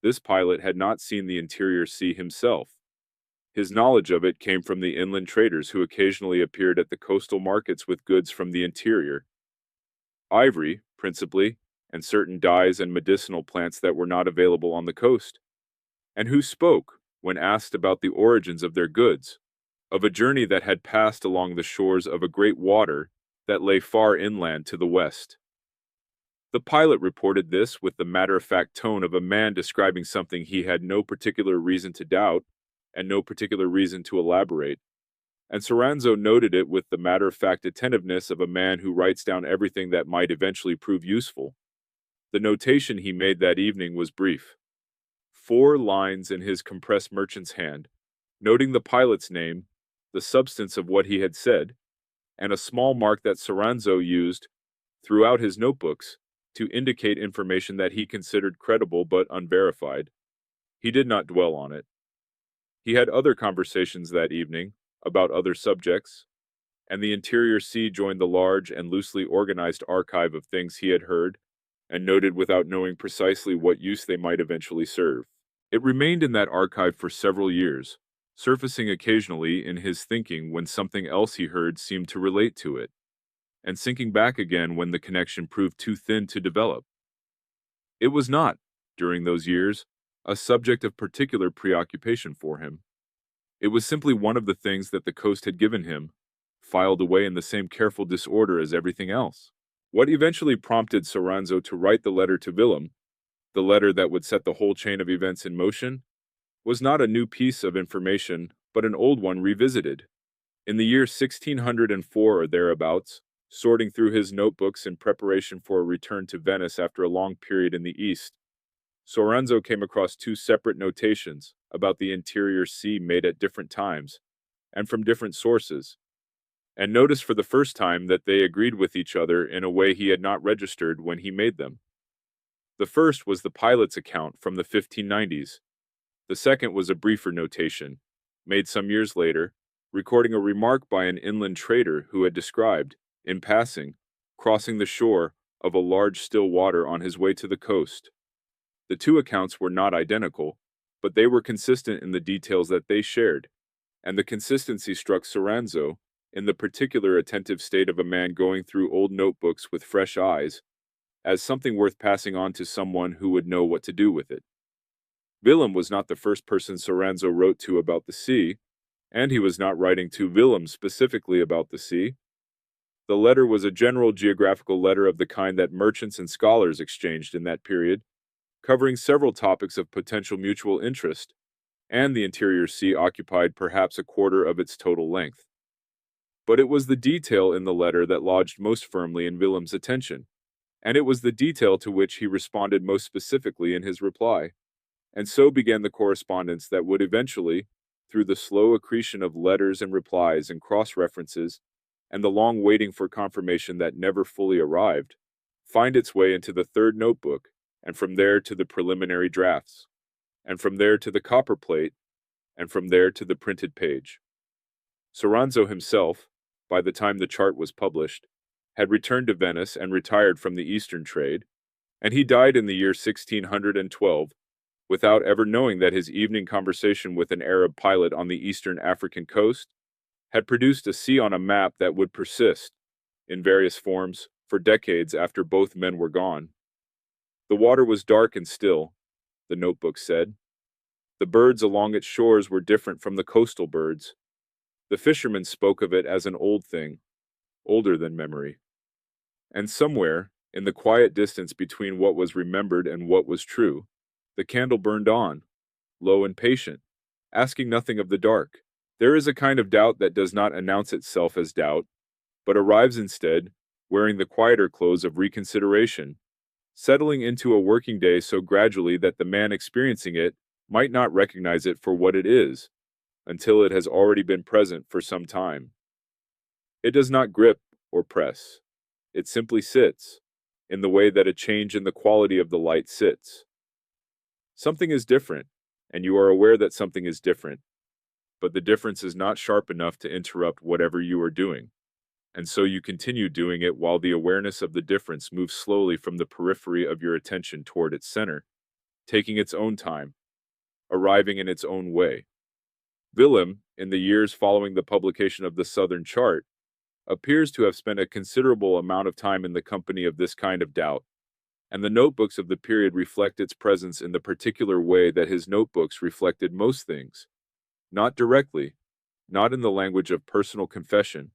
This pilot had not seen the interior sea himself. His knowledge of it came from the inland traders who occasionally appeared at the coastal markets with goods from the interior. Ivory, principally, and certain dyes and medicinal plants that were not available on the coast. And who spoke, when asked about the origins of their goods, of a journey that had passed along the shores of a great water that lay far inland to the west. The pilot reported this with the matter-of-fact tone of a man describing something he had no particular reason to doubt and no particular reason to elaborate, and Soranzo noted it with the matter-of-fact attentiveness of a man who writes down everything that might eventually prove useful. The notation he made that evening was brief. 4 lines in his compressed merchant's hand, noting the pilot's name, the substance of what he had said, and a small mark that Soranzo used throughout his notebooks to indicate information that he considered credible but unverified. He did not dwell on it. He had other conversations that evening about other subjects, and the interior sea joined the large and loosely organized archive of things he had heard and noted without knowing precisely what use they might eventually serve. It remained in that archive for several years, surfacing occasionally in his thinking when something else he heard seemed to relate to it, and sinking back again when the connection proved too thin to develop. It was not, during those years, a subject of particular preoccupation for him. It was simply one of the things that the coast had given him, filed away in the same careful disorder as everything else. What eventually prompted Soranzo to write the letter to Willem, the letter that would set the whole chain of events in motion, was not a new piece of information, but an old one revisited. In the year 1604 or thereabouts, sorting through his notebooks in preparation for a return to Venice after a long period in the East, Soranzo came across 2 separate notations about the interior sea made at different times, and from different sources, and noticed for the first time that they agreed with each other in a way he had not registered when he made them. The first was the pilot's account from the 1590s. The second was a briefer notation, made some years later, recording a remark by an inland trader who had described, in passing, crossing the shore of a large still water on his way to the coast. The 2 accounts were not identical, but they were consistent in the details that they shared, and the consistency struck Soranzo, in the particular attentive state of a man going through old notebooks with fresh eyes, as something worth passing on to someone who would know what to do with it. Willem was not the first person Soranzo wrote to about the sea, and he was not writing to Willem specifically about the sea. The letter was a general geographical letter of the kind that merchants and scholars exchanged in that period, covering several topics of potential mutual interest, and the interior sea occupied perhaps a quarter of its total length. But it was the detail in the letter that lodged most firmly in Willem's attention, and it was the detail to which he responded most specifically in his reply. And so began the correspondence that would eventually, through the slow accretion of letters and replies and cross-references, and the long waiting for confirmation that never fully arrived, find its way into the 3rd notebook, and from there to the preliminary drafts, and from there to the copperplate, and from there to the printed page. Soranzo himself, by the time the chart was published, had returned to Venice and retired from the Eastern trade, and he died in the year 1612, without ever knowing that his evening conversation with an Arab pilot on the eastern African coast had produced a sea on a map that would persist, in various forms, for decades after both men were gone. The water was dark and still, the notebook said. The birds along its shores were different from the coastal birds. The fishermen spoke of it as an old thing, older than memory. And somewhere, in the quiet distance between what was remembered and what was true, the candle burned on, low and patient, asking nothing of the dark, There is a kind of doubt that does not announce itself as doubt, but arrives instead, wearing the quieter clothes of reconsideration, settling into a working day so gradually that the man experiencing it might not recognize it for what it is, until it has already been present for some time. It does not grip or press. It simply sits, in the way that a change in the quality of the light sits. Something is different, and you are aware that something is different, but the difference is not sharp enough to interrupt whatever you are doing, and so you continue doing it while the awareness of the difference moves slowly from the periphery of your attention toward its center, taking its own time, arriving in its own way. Willem, in the years following the publication of the Southern Chart, appears to have spent a considerable amount of time in the company of this kind of doubt, and the notebooks of the period reflect its presence in the particular way that his notebooks reflected most things, not directly, not in the language of personal confession,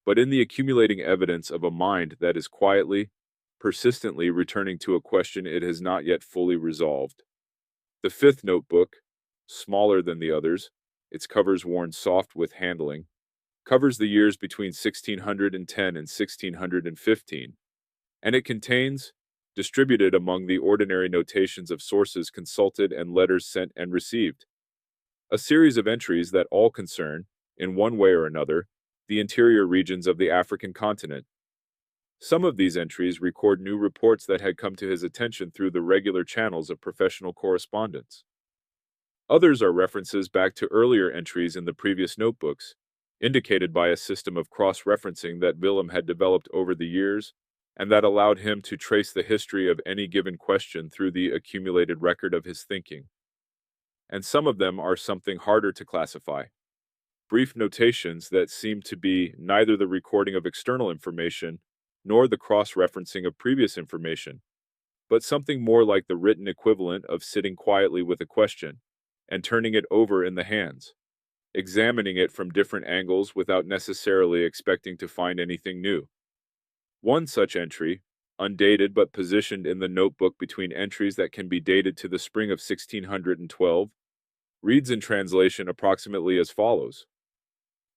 but in the accumulating evidence of a mind that is quietly, persistently returning to a question it has not yet fully resolved. The fifth notebook, smaller than the others, its covers worn soft with handling, covers the years between 1610 and 1615, and it contains, distributed among the ordinary notations of sources consulted and letters sent and received, a series of entries that all concern, in one way or another, the interior regions of the African continent. Some of these entries record new reports that had come to his attention through the regular channels of professional correspondence. Others are references back to earlier entries in the previous notebooks, indicated by a system of cross-referencing that Willem had developed over the years, and that allowed him to trace the history of any given question through the accumulated record of his thinking. And some of them are something harder to classify. Brief notations that seem to be neither the recording of external information nor the cross-referencing of previous information, but something more like the written equivalent of sitting quietly with a question and turning it over in the hands, examining it from different angles without necessarily expecting to find anything new. One such entry, undated but positioned in the notebook between entries that can be dated to the spring of 1612, reads in translation approximately as follows.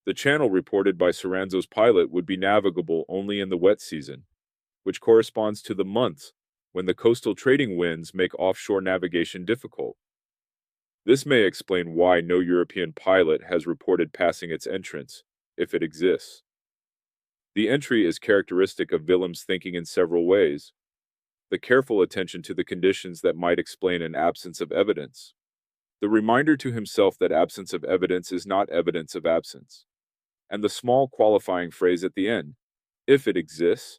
The channel reported by Soranzo's pilot would be navigable only in the wet season, which corresponds to the months when the coastal trading winds make offshore navigation difficult. This may explain why no European pilot has reported passing its entrance, if it exists. The entry is characteristic of Willem's thinking in several ways. The careful attention to the conditions that might explain an absence of evidence. The reminder to himself that absence of evidence is not evidence of absence. And the small qualifying phrase at the end, if it exists,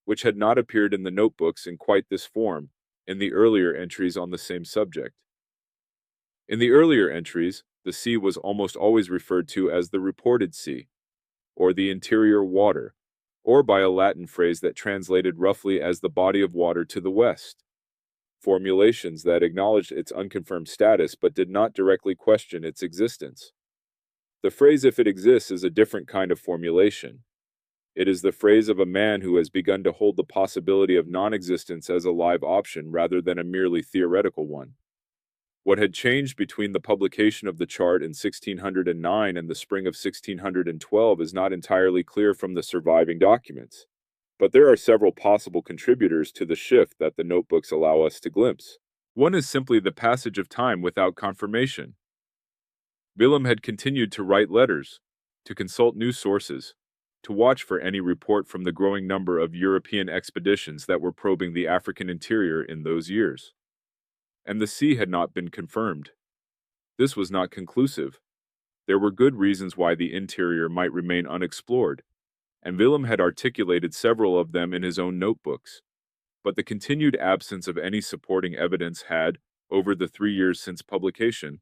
which had not appeared in the notebooks in quite this form in the earlier entries on the same subject. In the earlier entries, the sea was almost always referred to as the reported sea, or the interior water, or by a Latin phrase that translated roughly as the body of water to the west. Formulations that acknowledged its unconfirmed status but did not directly question its existence. The phrase if it exists is a different kind of formulation. It is the phrase of a man who has begun to hold the possibility of non-existence as a live option rather than a merely theoretical one. What had changed between the publication of the chart in 1609 and the spring of 1612 is not entirely clear from the surviving documents, but there are several possible contributors to the shift that the notebooks allow us to glimpse. One is simply the passage of time without confirmation. Willem had continued to write letters, to consult new sources, to watch for any report from the growing number of European expeditions that were probing the African interior in those years. And the sea had not been confirmed. This was not conclusive. There were good reasons why the interior might remain unexplored, and Willem had articulated several of them in his own notebooks. But the continued absence of any supporting evidence had, over the 3 years since publication,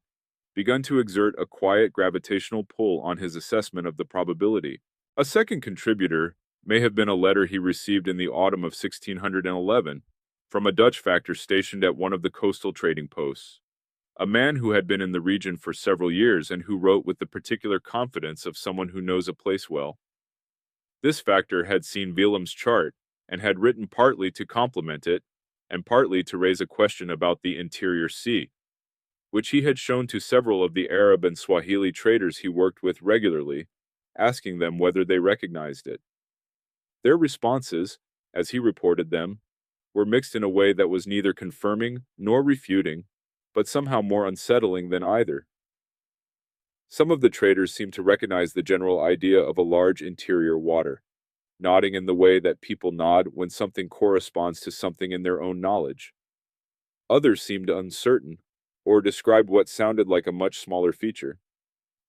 begun to exert a quiet gravitational pull on his assessment of the probability. A second contributor may have been a letter he received in the autumn of 1611 from a Dutch factor stationed at one of the coastal trading posts, a man who had been in the region for several years and who wrote with the particular confidence of someone who knows a place well. This factor had seen Willem's chart and had written partly to compliment it and partly to raise a question about the interior sea. which he had shown to several of the Arab and Swahili traders he worked with regularly, asking them whether they recognized it. Their responses, as he reported them, were mixed in a way that was neither confirming nor refuting, but somehow more unsettling than either. Some of the traders seemed to recognize the general idea of a large interior water, nodding in the way that people nod when something corresponds to something in their own knowledge. Others seemed uncertain, or described what sounded like a much smaller feature,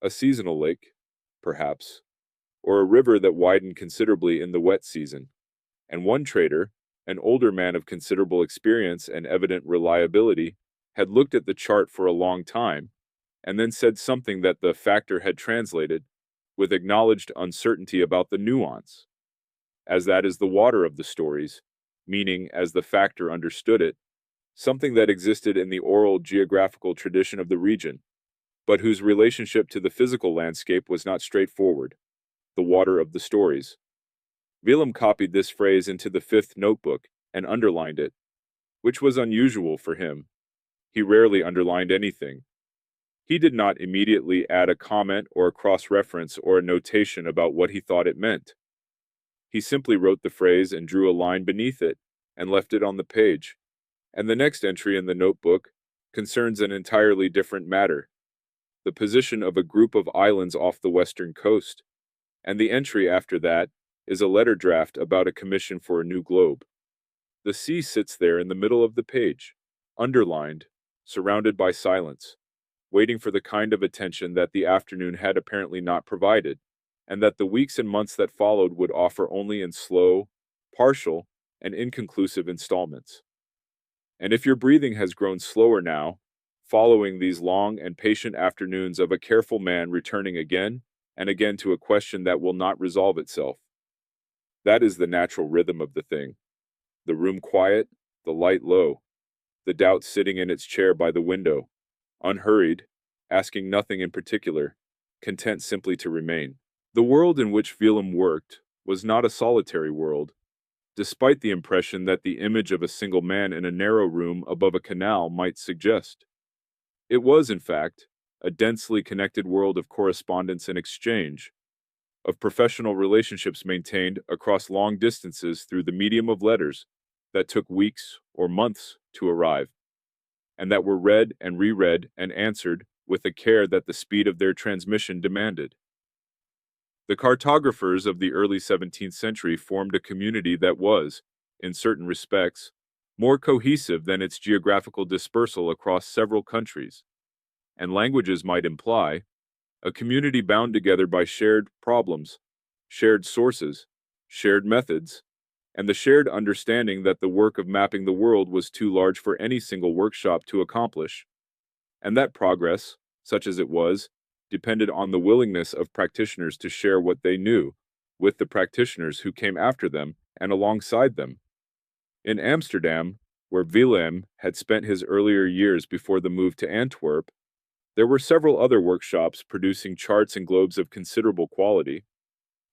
a seasonal lake, perhaps, or a river that widened considerably in the wet season. And one trader, an older man of considerable experience and evident reliability, had looked at the chart for a long time, and then said something that the factor had translated, with acknowledged uncertainty about the nuance, as that is the water of the stories, meaning, as the factor understood it, something that existed in the oral geographical tradition of the region, but whose relationship to the physical landscape was not straightforward, the water of the stories. Willem copied this phrase into the fifth notebook and underlined it, which was unusual for him. He rarely underlined anything. He did not immediately add a comment or a cross-reference or a notation about what he thought it meant. He simply wrote the phrase and drew a line beneath it and left it on the page. And the next entry in the notebook concerns an entirely different matter, the position of a group of islands off the western coast, and the entry after that is a letter draft about a commission for a new globe. The sea sits there in the middle of the page, underlined, surrounded by silence, waiting for the kind of attention that the afternoon had apparently not provided, and that the weeks and months that followed would offer only in slow, partial, and inconclusive installments. And if your breathing has grown slower now, following these long and patient afternoons of a careful man returning again and again to a question that will not resolve itself, that is the natural rhythm of the thing. The room quiet, the light low, the doubt sitting in its chair by the window, unhurried, asking nothing in particular, content simply to remain. The world in which Willem worked was not a solitary world, despite the impression that the image of a single man in a narrow room above a canal might suggest. It was, in fact, a densely connected world of correspondence and exchange, of professional relationships maintained across long distances through the medium of letters that took weeks or months to arrive, and that were read and reread and answered with a care that the speed of their transmission demanded. The cartographers of the early 17th century formed a community that was, in certain respects, more cohesive than its geographical dispersal across several countries, and languages might imply, a community bound together by shared problems, shared sources, shared methods, and the shared understanding that the work of mapping the world was too large for any single workshop to accomplish, and that progress, such as it was, depended on the willingness of practitioners to share what they knew with the practitioners who came after them and alongside them. In Amsterdam, where Willem had spent his earlier years before the move to Antwerp, there were several other workshops producing charts and globes of considerable quality.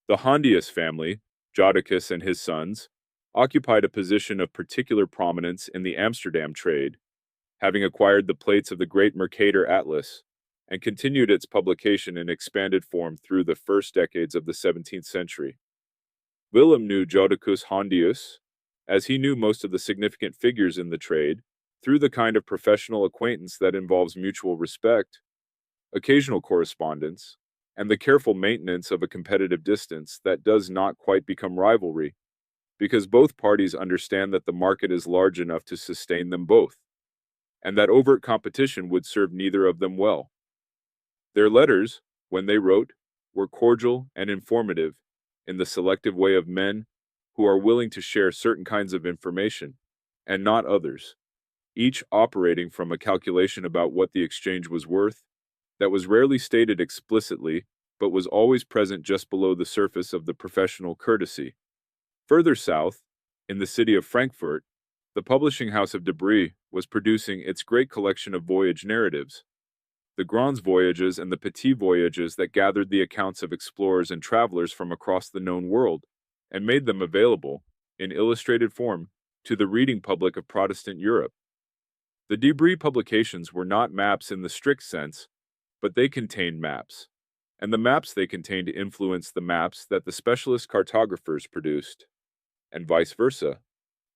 The Hondius family, Jodocus and his sons, occupied a position of particular prominence in the Amsterdam trade, having acquired the plates of the great Mercator Atlas, and continued its publication in expanded form through the first decades of the 17th century. Willem knew Jodocus Hondius, as he knew most of the significant figures in the trade, through the kind of professional acquaintance that involves mutual respect, occasional correspondence, and the careful maintenance of a competitive distance that does not quite become rivalry, because both parties understand that the market is large enough to sustain them both, and that overt competition would serve neither of them well. Their letters, when they wrote, were cordial and informative in the selective way of men who are willing to share certain kinds of information, and not others, each operating from a calculation about what the exchange was worth, that was rarely stated explicitly, but was always present just below the surface of the professional courtesy. Further south, in the city of Frankfurt, the publishing house of de Brahe was producing its great collection of voyage narratives, the Grands Voyages and the Petits Voyages that gathered the accounts of explorers and travelers from across the known world, and made them available, in illustrated form, to the reading public of Protestant Europe. The debris publications were not maps in the strict sense, but they contained maps, and the maps they contained influenced the maps that the specialist cartographers produced, and vice versa,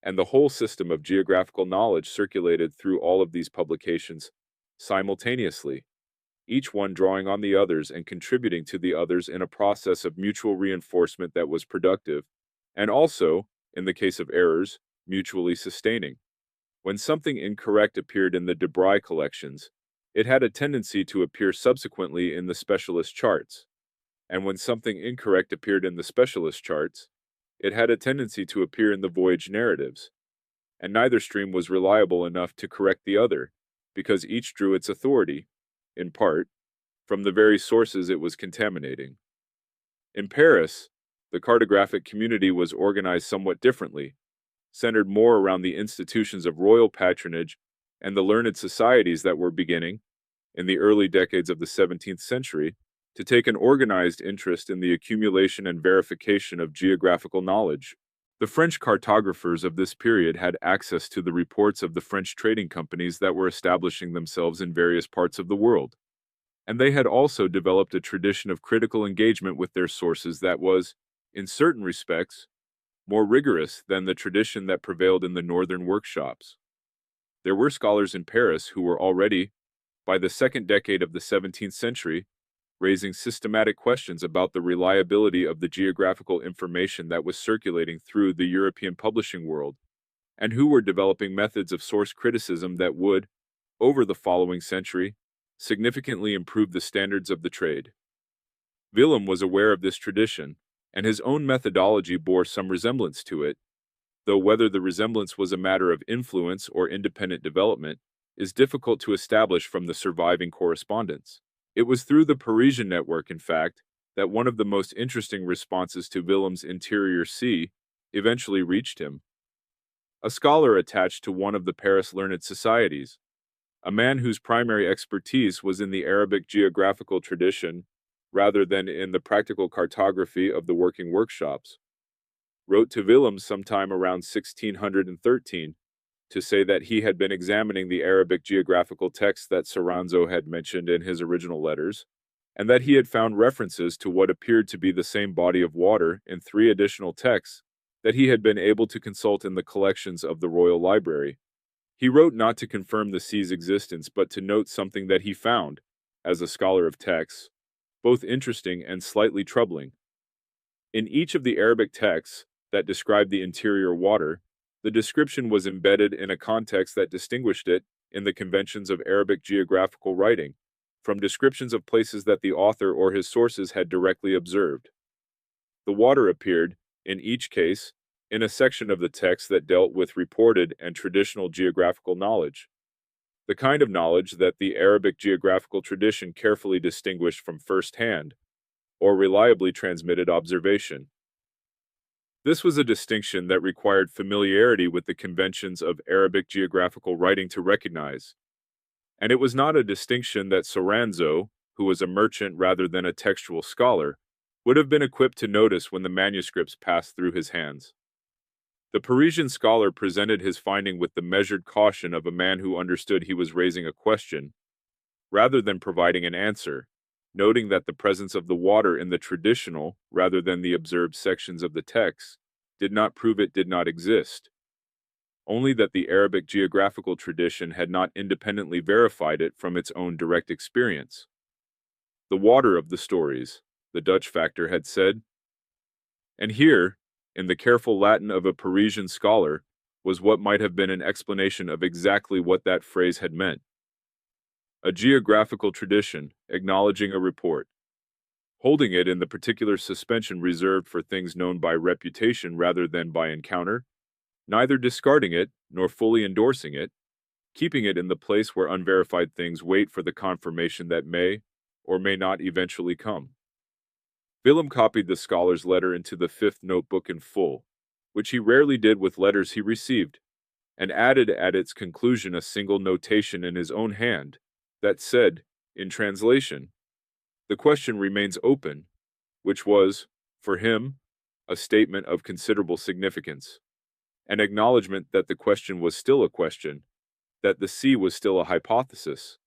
and the whole system of geographical knowledge circulated through all of these publications simultaneously, each one drawing on the others and contributing to the others in a process of mutual reinforcement that was productive, and also, in the case of errors, mutually sustaining. When something incorrect appeared in the de Brahe collections, it had a tendency to appear subsequently in the specialist charts, and when something incorrect appeared in the specialist charts, it had a tendency to appear in the voyage narratives, and neither stream was reliable enough to correct the other, because each drew its authority, in part, from the very sources it was contaminating. In Paris, the cartographic community was organized somewhat differently, centered more around the institutions of royal patronage and the learned societies that were beginning, in the early decades of the 17th century, to take an organized interest in the accumulation and verification of geographical knowledge. The French cartographers of this period had access to the reports of the French trading companies that were establishing themselves in various parts of the world, and they had also developed a tradition of critical engagement with their sources that was, in certain respects, more rigorous than the tradition that prevailed in the northern workshops. There were scholars in Paris who were already, by the second decade of the 17th century, raising systematic questions about the reliability of the geographical information that was circulating through the European publishing world, and who were developing methods of source criticism that would, over the following century, significantly improve the standards of the trade. Willem was aware of this tradition, and his own methodology bore some resemblance to it, though whether the resemblance was a matter of influence or independent development is difficult to establish from the surviving correspondence. It was through the Parisian network, in fact, that one of the most interesting responses to Willem's Interior Sea eventually reached him. A scholar attached to one of the Paris learned societies, a man whose primary expertise was in the Arabic geographical tradition rather than in the practical cartography of the working workshops, wrote to Willem sometime around 1613 to say that he had been examining the Arabic geographical texts that Soranzo had mentioned in his original letters, and that he had found references to what appeared to be the same body of water in 3 additional texts that he had been able to consult in the collections of the Royal Library. He wrote not to confirm the sea's existence, but to note something that he found, as a scholar of texts, both interesting and slightly troubling. In each of the Arabic texts that described the interior water, the description was embedded in a context that distinguished it, in the conventions of Arabic geographical writing, from descriptions of places that the author or his sources had directly observed. The water appeared, in each case, in a section of the text that dealt with reported and traditional geographical knowledge, the kind of knowledge that the Arabic geographical tradition carefully distinguished from first-hand, or reliably transmitted observation. This was a distinction that required familiarity with the conventions of Arabic geographical writing to recognize, and it was not a distinction that Soranzo, who was a merchant rather than a textual scholar, would have been equipped to notice when the manuscripts passed through his hands. The Parisian scholar presented his finding with the measured caution of a man who understood he was raising a question, rather than providing an answer, noting that the presence of the water in the traditional, rather than the observed sections of the text, did not prove it did not exist, only that the Arabic geographical tradition had not independently verified it from its own direct experience. The water of the stories, the Dutch factor had said. And here, in the careful Latin of a Parisian scholar, was what might have been an explanation of exactly what that phrase had meant. A geographical tradition, acknowledging a report, holding it in the particular suspension reserved for things known by reputation rather than by encounter, neither discarding it nor fully endorsing it, keeping it in the place where unverified things wait for the confirmation that may or may not eventually come. Willem copied the scholar's letter into the 5th notebook in full, which he rarely did with letters he received, and added at its conclusion a single notation in his own hand that said, in translation, "The question remains open," which was, for him, a statement of considerable significance, an acknowledgement that the question was still a question, that the sea was still a hypothesis,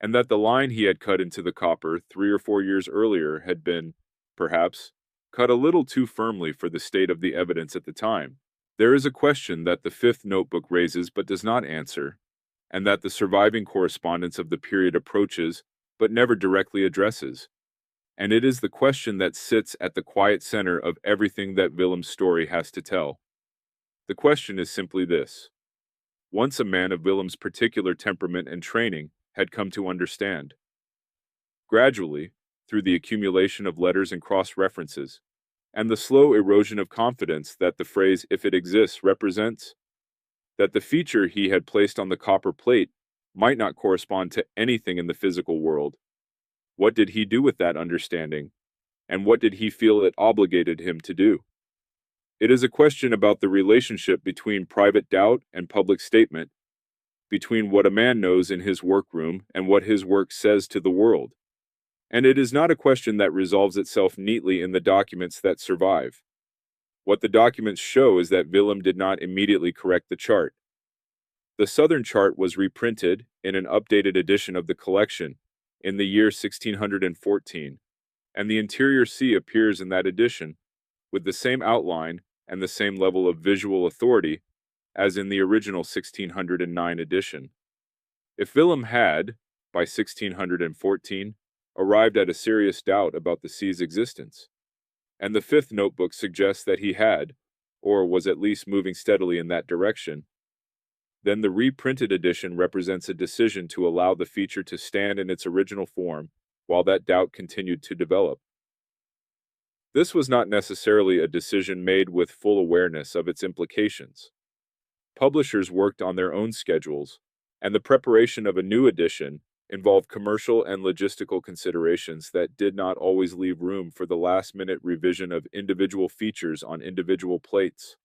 and that the line he had cut into the copper 3 or 4 years earlier had been, perhaps, cut a little too firmly for the state of the evidence at the time. There is a question that the fifth notebook raises but does not answer, and that the surviving correspondence of the period approaches but never directly addresses. And it is the question that sits at the quiet center of everything that Willem's story has to tell. The question is simply this. Once a man of Willem's particular temperament and training had come to understand. Gradually, through the accumulation of letters and cross-references, and the slow erosion of confidence that the phrase "if it exists" represents, that the feature he had placed on the copper plate might not correspond to anything in the physical world. What did he do with that understanding, and what did he feel it obligated him to do? It is a question about the relationship between private doubt and public statement, between what a man knows in his workroom and what his work says to the world. And it is not a question that resolves itself neatly in the documents that survive. What the documents show is that Willem did not immediately correct the chart. The southern chart was reprinted in an updated edition of the collection in the year 1614, and the interior sea appears in that edition with the same outline and the same level of visual authority as in the original 1609 edition. If Willem had, by 1614, arrived at a serious doubt about the sea's existence, and the fifth notebook suggests that he had, or was at least moving steadily in that direction, then the reprinted edition represents a decision to allow the feature to stand in its original form while that doubt continued to develop. This was not necessarily a decision made with full awareness of its implications. Publishers worked on their own schedules, and the preparation of a new edition involved commercial and logistical considerations that did not always leave room for the last-minute revision of individual features on individual plates.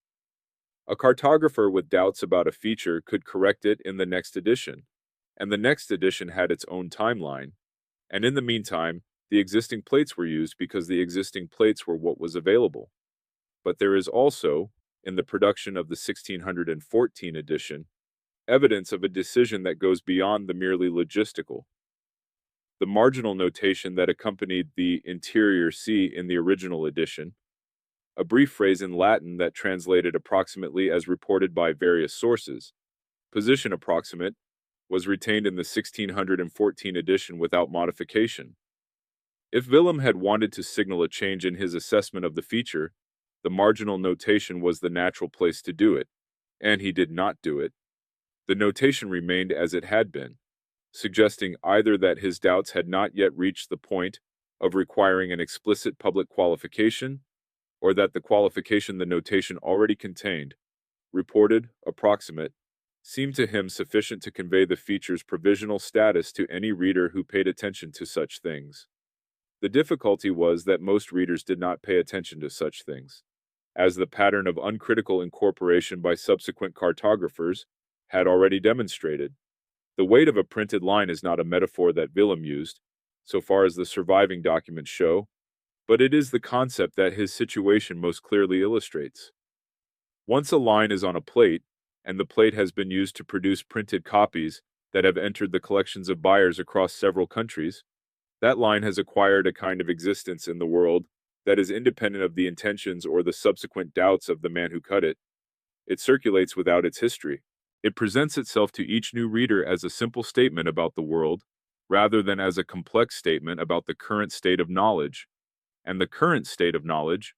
A cartographer with doubts about a feature could correct it in the next edition, and the next edition had its own timeline, and in the meantime, the existing plates were used because the existing plates were what was available. But there is also, in the production of the 1614 edition, evidence of a decision that goes beyond the merely logistical. The marginal notation that accompanied the interior sea in the original edition, a brief phrase in Latin that translated approximately as reported by various sources, position approximate, was retained in the 1614 edition without modification. If Willem had wanted to signal a change in his assessment of the feature, the marginal notation was the natural place to do it, and he did not do it. The notation remained as it had been, suggesting either that his doubts had not yet reached the point of requiring an explicit public qualification, or that the qualification the notation already contained, reported, approximate, seemed to him sufficient to convey the feature's provisional status to any reader who paid attention to such things. The difficulty was that most readers did not pay attention to such things, as the pattern of uncritical incorporation by subsequent cartographers had already demonstrated. The weight of a printed line is not a metaphor that Willem used, so far as the surviving documents show, but it is the concept that his situation most clearly illustrates. Once a line is on a plate, and the plate has been used to produce printed copies that have entered the collections of buyers across several countries, that line has acquired a kind of existence in the world that is independent of the intentions or the subsequent doubts of the man who cut it. It circulates without its history. It presents itself to each new reader as a simple statement about the world, rather than as a complex statement about the current state of knowledge. And the current state of knowledge,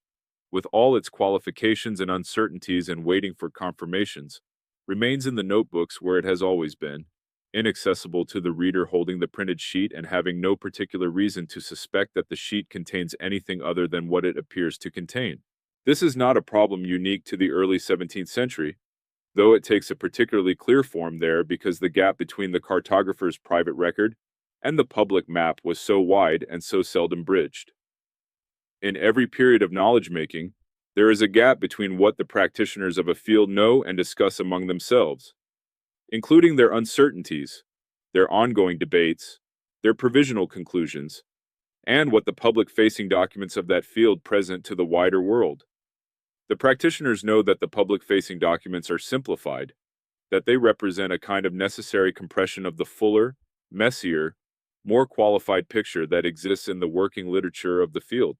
with all its qualifications and uncertainties and waiting for confirmations, remains in the notebooks where it has always been, inaccessible to the reader holding the printed sheet and having no particular reason to suspect that the sheet contains anything other than what it appears to contain. This is not a problem unique to the early 17th century, though it takes a particularly clear form there because the gap between the cartographer's private record and the public map was so wide and so seldom bridged. In every period of knowledge-making, there is a gap between what the practitioners of a field know and discuss among themselves, including their uncertainties, their ongoing debates, their provisional conclusions, and what the public-facing documents of that field present to the wider world. The practitioners know that the public-facing documents are simplified, that they represent a kind of necessary compression of the fuller, messier, more qualified picture that exists in the working literature of the field.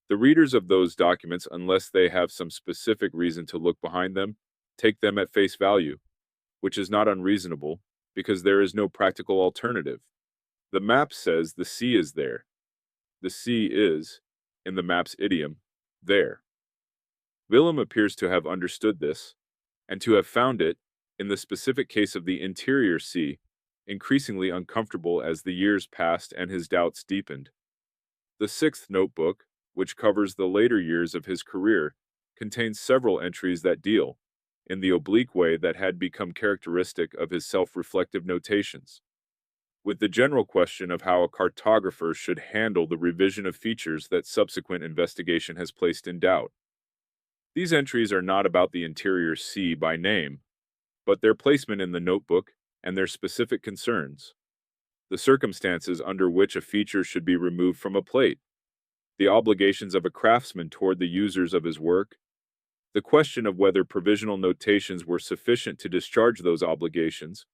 The readers of those documents, unless they have some specific reason to look behind them, take them at face value, which is not unreasonable, because there is no practical alternative. The map says the sea is there. The sea is, in the map's idiom, there. Willem appears to have understood this, and to have found it, in the specific case of the interior sea, increasingly uncomfortable as the years passed and his doubts deepened. The sixth notebook, which covers the later years of his career, contains several entries that deal, in the oblique way that had become characteristic of his self-reflective notations, with the general question of how a cartographer should handle the revision of features that subsequent investigation has placed in doubt. These entries are not about the interior sea by name, but their placement in the notebook and their specific concerns, the circumstances under which a feature should be removed from a plate, the obligations of a craftsman toward the users of his work, the question of whether provisional notations were sufficient to discharge those obligations,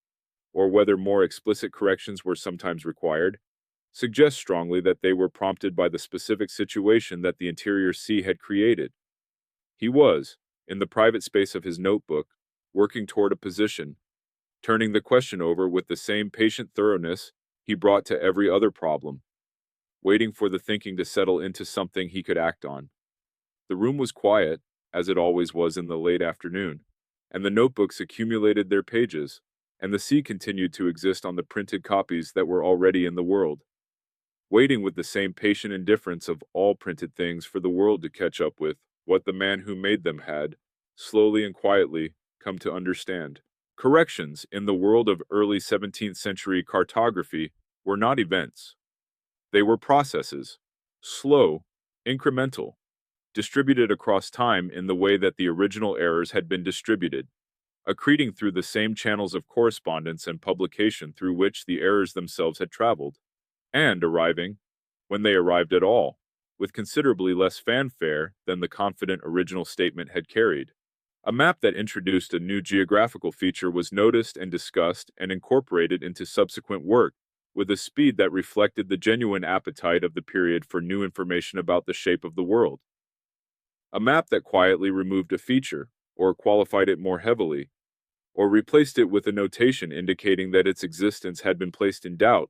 or whether more explicit corrections were sometimes required, suggest strongly that they were prompted by the specific situation that the interior sea had created. He was, in the private space of his notebook, working toward a position, turning the question over with the same patient thoroughness he brought to every other problem, waiting for the thinking to settle into something he could act on. The room was quiet, as it always was in the late afternoon, and the notebooks accumulated their pages, and the sea continued to exist on the printed copies that were already in the world, waiting with the same patient indifference of all printed things for the world to catch up with what the man who made them had, slowly and quietly, come to understand. Corrections in the world of early 17th century cartography were not events. They were processes, slow, incremental, distributed across time in the way that the original errors had been distributed, accreting through the same channels of correspondence and publication through which the errors themselves had traveled, and arriving, when they arrived at all, with considerably less fanfare than the confident original statement had carried. A map that introduced a new geographical feature was noticed and discussed and incorporated into subsequent work with a speed that reflected the genuine appetite of the period for new information about the shape of the world. A map that quietly removed a feature, or qualified it more heavily, or replaced it with a notation indicating that its existence had been placed in doubt,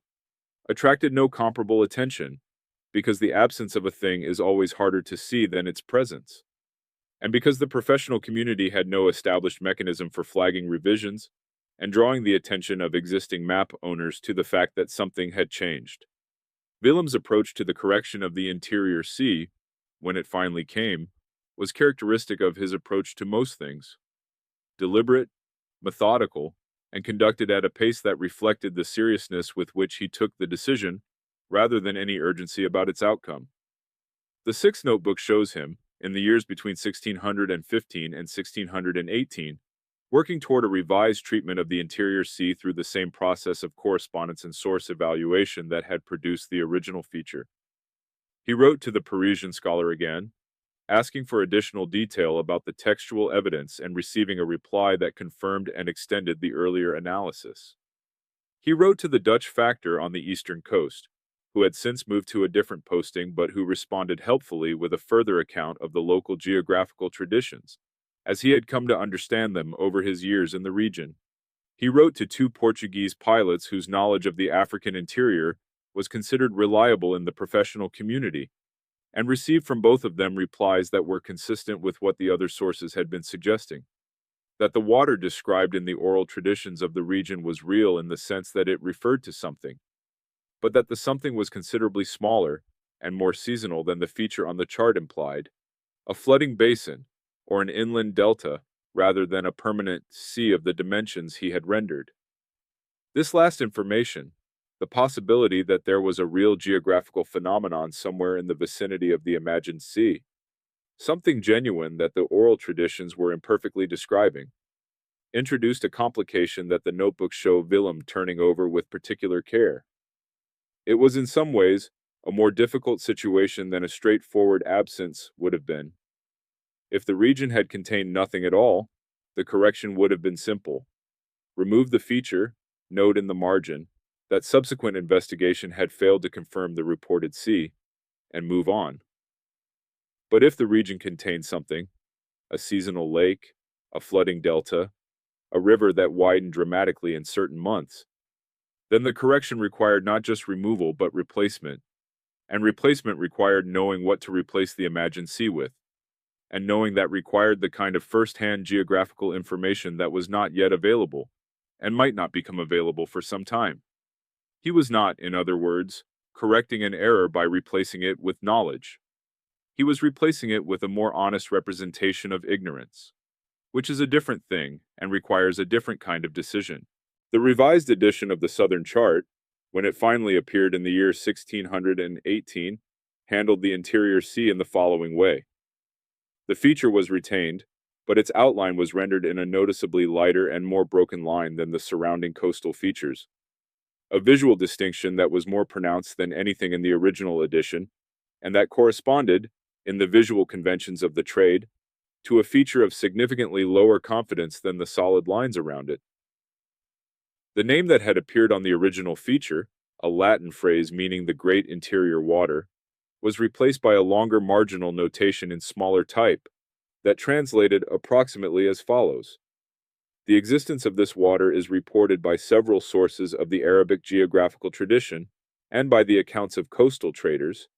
attracted no comparable attention, because the absence of a thing is always harder to see than its presence, and because the professional community had no established mechanism for flagging revisions and drawing the attention of existing map owners to the fact that something had changed. Willem's approach to the correction of the interior sea, when it finally came, was characteristic of his approach to most things: deliberate, methodical, and conducted at a pace that reflected the seriousness with which he took the decision, rather than any urgency about its outcome. The sixth notebook shows him, in the years between 1615 and 1618, working toward a revised treatment of the interior sea through the same process of correspondence and source evaluation that had produced the original feature. He wrote to the Parisian scholar again, asking for additional detail about the textual evidence and receiving a reply that confirmed and extended the earlier analysis. He wrote to the Dutch factor on the eastern coast, who had since moved to a different posting but who responded helpfully with a further account of the local geographical traditions, as he had come to understand them over his years in the region. He wrote to two Portuguese pilots whose knowledge of the African interior was considered reliable in the professional community, and received from both of them replies that were consistent with what the other sources had been suggesting: that the water described in the oral traditions of the region was real in the sense that it referred to something, but that the something was considerably smaller and more seasonal than the feature on the chart implied, a flooding basin or an inland delta rather than a permanent sea of the dimensions he had rendered. This last information, the possibility that there was a real geographical phenomenon somewhere in the vicinity of the imagined sea, something genuine that the oral traditions were imperfectly describing, introduced a complication that the notebooks show Willem turning over with particular care. It was in some ways a more difficult situation than a straightforward absence would have been. If the region had contained nothing at all, the correction would have been simple. remove the feature, note in the margin, that subsequent investigation had failed to confirm the reported sea, and move on. But if the region contained something, a seasonal lake, a flooding delta, a river that widened dramatically in certain months, then the correction required not just removal but replacement, and replacement required knowing what to replace the imagined sea with, and knowing that required the kind of first-hand geographical information that was not yet available, and might not become available for some time. He was not, in other words, correcting an error by replacing it with knowledge. He was replacing it with a more honest representation of ignorance, which is a different thing and requires a different kind of decision. The revised edition of the Southern Chart, when it finally appeared in the year 1618, handled the interior sea in the following way. The feature was retained, but its outline was rendered in a noticeably lighter and more broken line than the surrounding coastal features, a visual distinction that was more pronounced than anything in the original edition, and that corresponded, in the visual conventions of the trade, to a feature of significantly lower confidence than the solid lines around it. The name that had appeared on the original feature, a Latin phrase meaning the great interior water, was replaced by a longer marginal notation in smaller type that translated approximately as follows. The existence of this water is reported by several sources of the Arabic geographical tradition and by the accounts of coastal traders,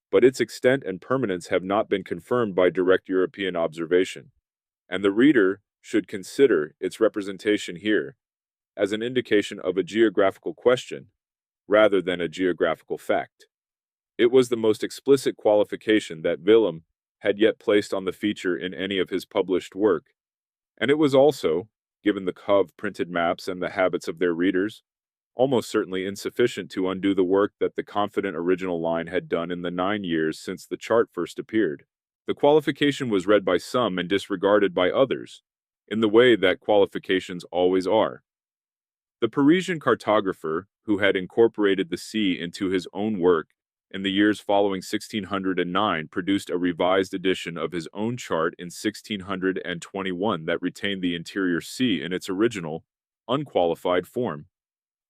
but its extent and permanence have not been confirmed by direct European observation, and the reader should consider its representation here as an indication of a geographical question rather than a geographical fact. It was the most explicit qualification that Willem had yet placed on the feature in any of his published work, and it was also, given the cove printed maps and the habits of their readers, almost certainly insufficient to undo the work that the confident original line had done in the 9 years since the chart first appeared. The qualification was read by some and disregarded by others, in the way that qualifications always are. The Parisian cartographer, who had incorporated the sea into his own work in the years following 1609, produced a revised edition of his own chart in 1621 that retained the interior sea in its original, unqualified form,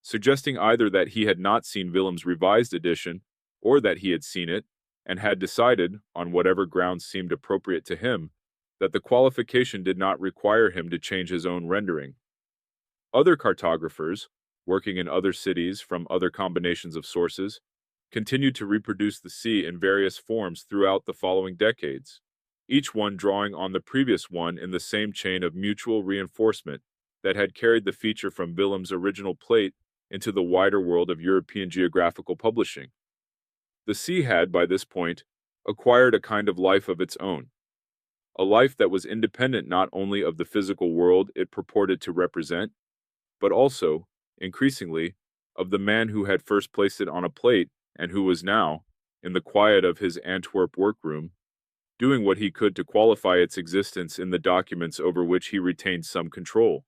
suggesting either that he had not seen Willem's revised edition, or that he had seen it, and had decided, on whatever grounds seemed appropriate to him, that the qualification did not require him to change his own rendering. Other cartographers, working in other cities from other combinations of sources, continued to reproduce the sea in various forms throughout the following decades, each one drawing on the previous one in the same chain of mutual reinforcement that had carried the feature from Willem's original plate into the wider world of European geographical publishing. The sea had, by this point, acquired a kind of life of its own, a life that was independent not only of the physical world it purported to represent, but also, increasingly, of the man who had first placed it on a plate and who was now, in the quiet of his Antwerp workroom, doing what he could to qualify its existence in the documents over which he retained some control.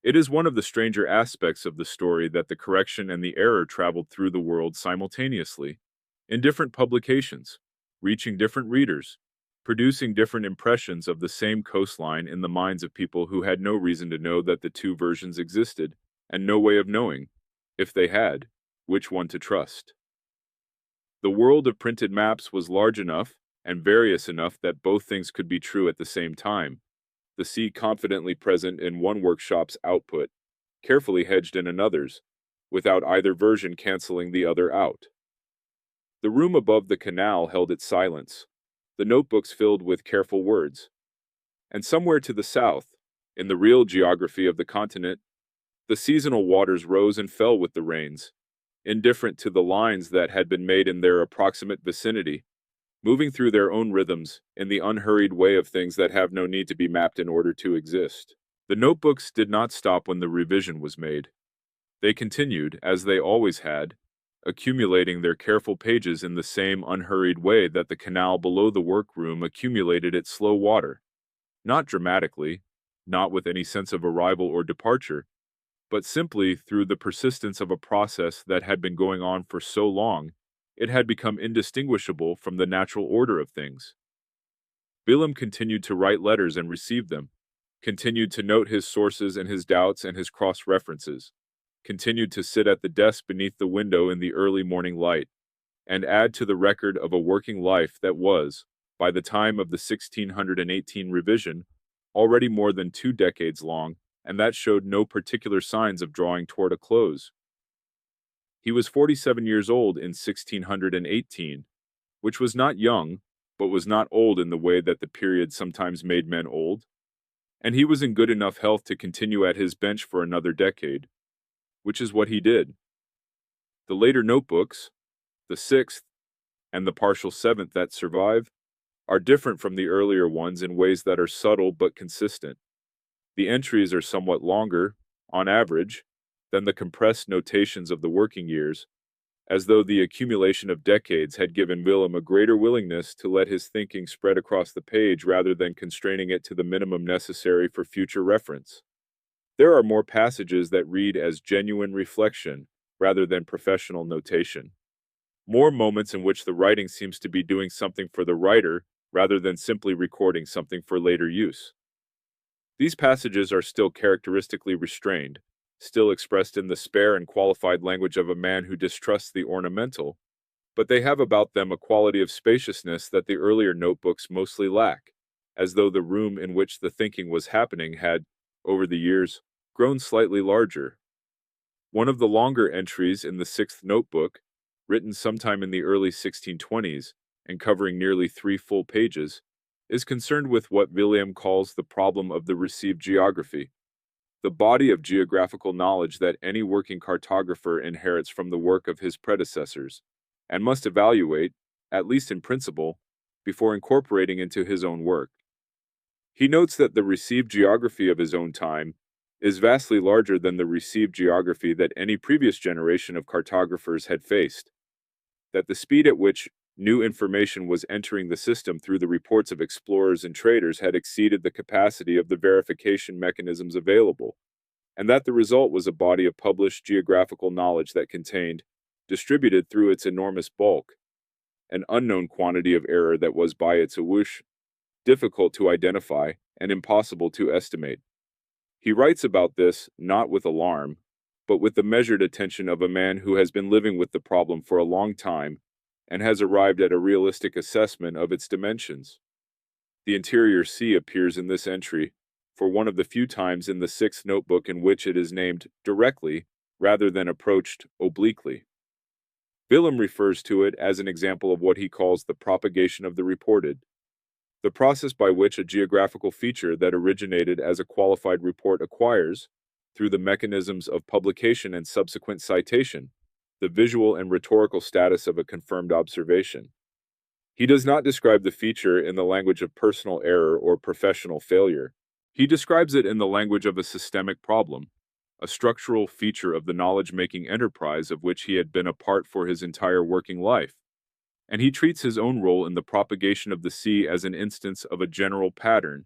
It is one of the stranger aspects of the story that the correction and the error traveled through the world simultaneously, in different publications, reaching different readers, producing different impressions of the same coastline in the minds of people who had no reason to know that the two versions existed, and no way of knowing, if they had, which one to trust. The world of printed maps was large enough and various enough that both things could be true at the same time. The sea confidently present in one workshop's output, carefully hedged in another's, without either version canceling the other out. The room above the canal held its silence, the notebooks filled with careful words. And somewhere to the south, in the real geography of the continent, the seasonal waters rose and fell with the rains, indifferent to the lines that had been made in their approximate vicinity, moving through their own rhythms in the unhurried way of things that have no need to be mapped in order to exist. The notebooks did not stop when the revision was made. They continued, as they always had, accumulating their careful pages in the same unhurried way that the canal below the workroom accumulated its slow water, not dramatically, not with any sense of arrival or departure, but simply through the persistence of a process that had been going on for so long it had become indistinguishable from the natural order of things. Willem continued to write letters and receive them, continued to note his sources and his doubts and his cross-references, continued to sit at the desk beneath the window in the early morning light, and add to the record of a working life that was, by the time of the 1618 revision, already more than 2 decades long, and that showed no particular signs of drawing toward a close. He was 47 years old in 1618, which was not young, but was not old in the way that the period sometimes made men old, and he was in good enough health to continue at his bench for another decade, which is what he did. The later notebooks, the sixth, and the partial seventh that survive, are different from the earlier ones in ways that are subtle but consistent. The entries are somewhat longer, on average, than the compressed notations of the working years, as though the accumulation of decades had given Willem a greater willingness to let his thinking spread across the page rather than constraining it to the minimum necessary for future reference. There are more passages that read as genuine reflection rather than professional notation. More moments in which the writing seems to be doing something for the writer rather than simply recording something for later use. These passages are still characteristically restrained, still expressed in the spare and qualified language of a man who distrusts the ornamental, but they have about them a quality of spaciousness that the earlier notebooks mostly lack, as though the room in which the thinking was happening had, over the years, grown slightly larger. One of the longer entries in the sixth notebook, written sometime in the early 1620s and covering nearly 3 full pages, is concerned with what Willem calls the problem of the received geography, the body of geographical knowledge that any working cartographer inherits from the work of his predecessors, and must evaluate, at least in principle, before incorporating into his own work. He notes that the received geography of his own time is vastly larger than the received geography that any previous generation of cartographers had faced, that the speed at which new information was entering the system through the reports of explorers and traders had exceeded the capacity of the verification mechanisms available, and that the result was a body of published geographical knowledge that contained, distributed through its enormous bulk, an unknown quantity of error that was by its awoosh difficult to identify and impossible to estimate. He writes about this not with alarm, but with the measured attention of a man who has been living with the problem for a long time and has arrived at a realistic assessment of its dimensions. The interior sea appears in this entry for one of the few times in the sixth notebook in which it is named directly rather than approached obliquely. Willem refers to it as an example of what he calls the propagation of the reported, the process by which a geographical feature that originated as a qualified report acquires, through the mechanisms of publication and subsequent citation, the visual and rhetorical status of a confirmed observation. He does not describe the feature in the language of personal error or professional failure. He describes it in the language of a systemic problem, a structural feature of the knowledge-making enterprise of which he had been a part for his entire working life, and he treats his own role in the propagation of the sea as an instance of a general pattern,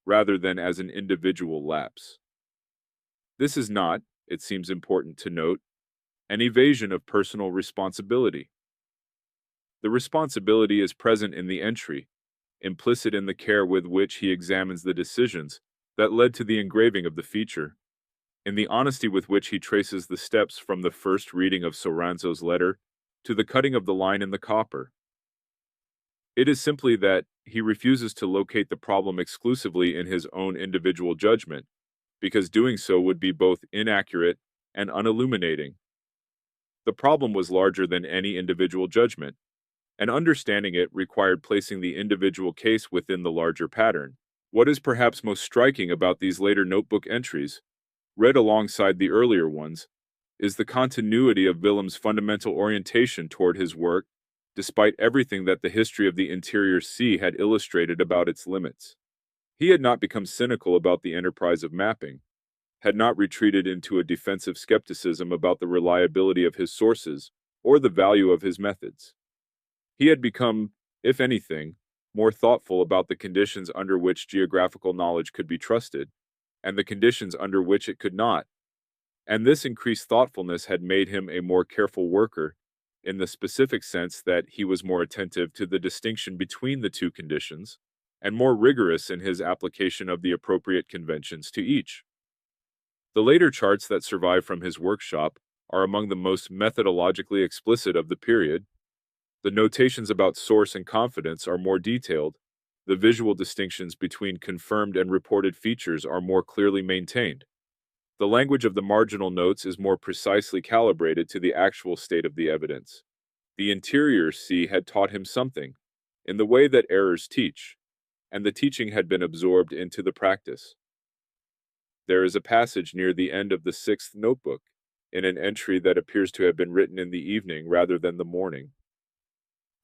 rather than as an individual lapse. This is not, it seems important to note, an evasion of personal responsibility. The responsibility is present in the entry, implicit in the care with which he examines the decisions that led to the engraving of the feature, in the honesty with which he traces the steps from the first reading of Soranzo's letter to the cutting of the line in the copper. It is simply that he refuses to locate the problem exclusively in his own individual judgment, because doing so would be both inaccurate and unilluminating. The problem was larger than any individual judgment, and understanding it required placing the individual case within the larger pattern. What is perhaps most striking about these later notebook entries, read alongside the earlier ones, is the continuity of Willem's fundamental orientation toward his work, despite everything that the history of the interior sea had illustrated about its limits. He had not become cynical about the enterprise of mapping, had not retreated into a defensive skepticism about the reliability of his sources or the value of his methods. He had become, if anything, more thoughtful about the conditions under which geographical knowledge could be trusted, and the conditions under which it could not, and this increased thoughtfulness had made him a more careful worker, in the specific sense that he was more attentive to the distinction between the two conditions, and more rigorous in his application of the appropriate conventions to each. The later charts that survive from his workshop are among the most methodologically explicit of the period. The notations about source and confidence are more detailed. The visual distinctions between confirmed and reported features are more clearly maintained. The language of the marginal notes is more precisely calibrated to the actual state of the evidence. The interior sea had taught him something, in the way that errors teach, and the teaching had been absorbed into the practice. There is a passage near the end of the 6th notebook, in an entry that appears to have been written in the evening rather than the morning.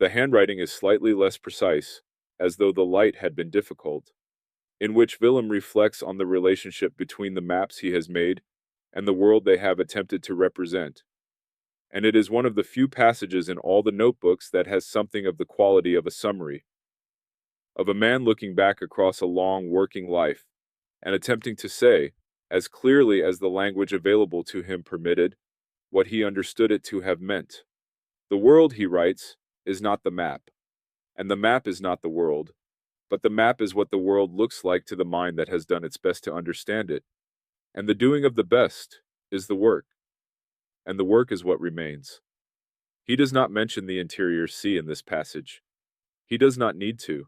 The handwriting is slightly less precise, as though the light had been difficult, in which Willem reflects on the relationship between the maps he has made and the world they have attempted to represent. And it is one of the few passages in all the notebooks that has something of the quality of a summary, of a man looking back across a long working life and attempting to say, as clearly as the language available to him permitted, what he understood it to have meant. The world, he writes, is not the map, and the map is not the world, but the map is what the world looks like to the mind that has done its best to understand it, and the doing of the best is the work, and the work is what remains. He does not mention the interior sea in this passage. He does not need to.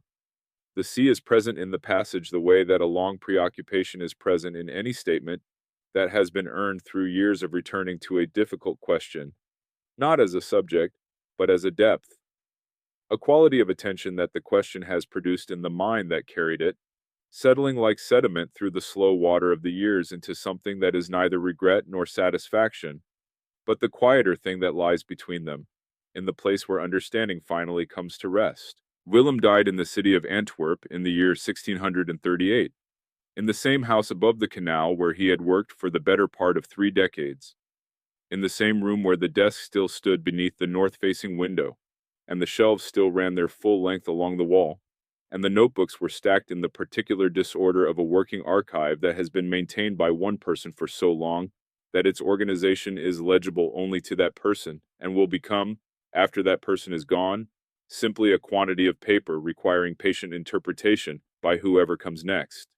The sea is present in the passage the way that a long preoccupation is present in any statement that has been earned through years of returning to a difficult question, not as a subject, but as a depth, a quality of attention that the question has produced in the mind that carried it, settling like sediment through the slow water of the years into something that is neither regret nor satisfaction, but the quieter thing that lies between them, in the place where understanding finally comes to rest. Willem died in the city of Antwerp in the year 1638, in the same house above the canal where he had worked for the better part of 3 decades, in the same room where the desk still stood beneath the north-facing window, and the shelves still ran their full length along the wall, and the notebooks were stacked in the particular disorder of a working archive that has been maintained by one person for so long that its organization is legible only to that person, and will become, after that person is gone, simply a quantity of paper requiring patient interpretation by whoever comes next.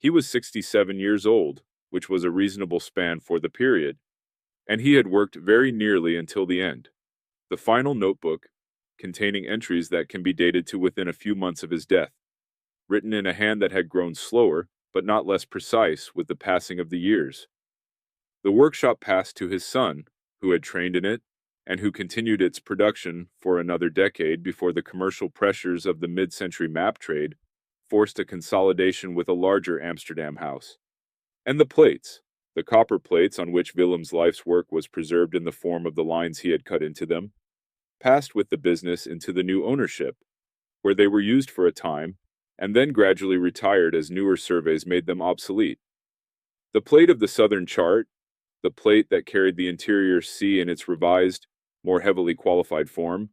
He was 67 years old, which was a reasonable span for the period, and he had worked very nearly until the end. The final notebook, containing entries that can be dated to within a few months of his death, written in a hand that had grown slower, but not less precise, with the passing of the years. The workshop passed to his son, who had trained in it, and who continued its production for another decade before the commercial pressures of the mid-century map trade forced a consolidation with a larger Amsterdam house. And the plates, the copper plates on which Willem's life's work was preserved in the form of the lines he had cut into them, passed with the business into the new ownership, where they were used for a time, and then gradually retired as newer surveys made them obsolete. The plate of the southern chart, the plate that carried the interior sea in its revised, more heavily qualified form,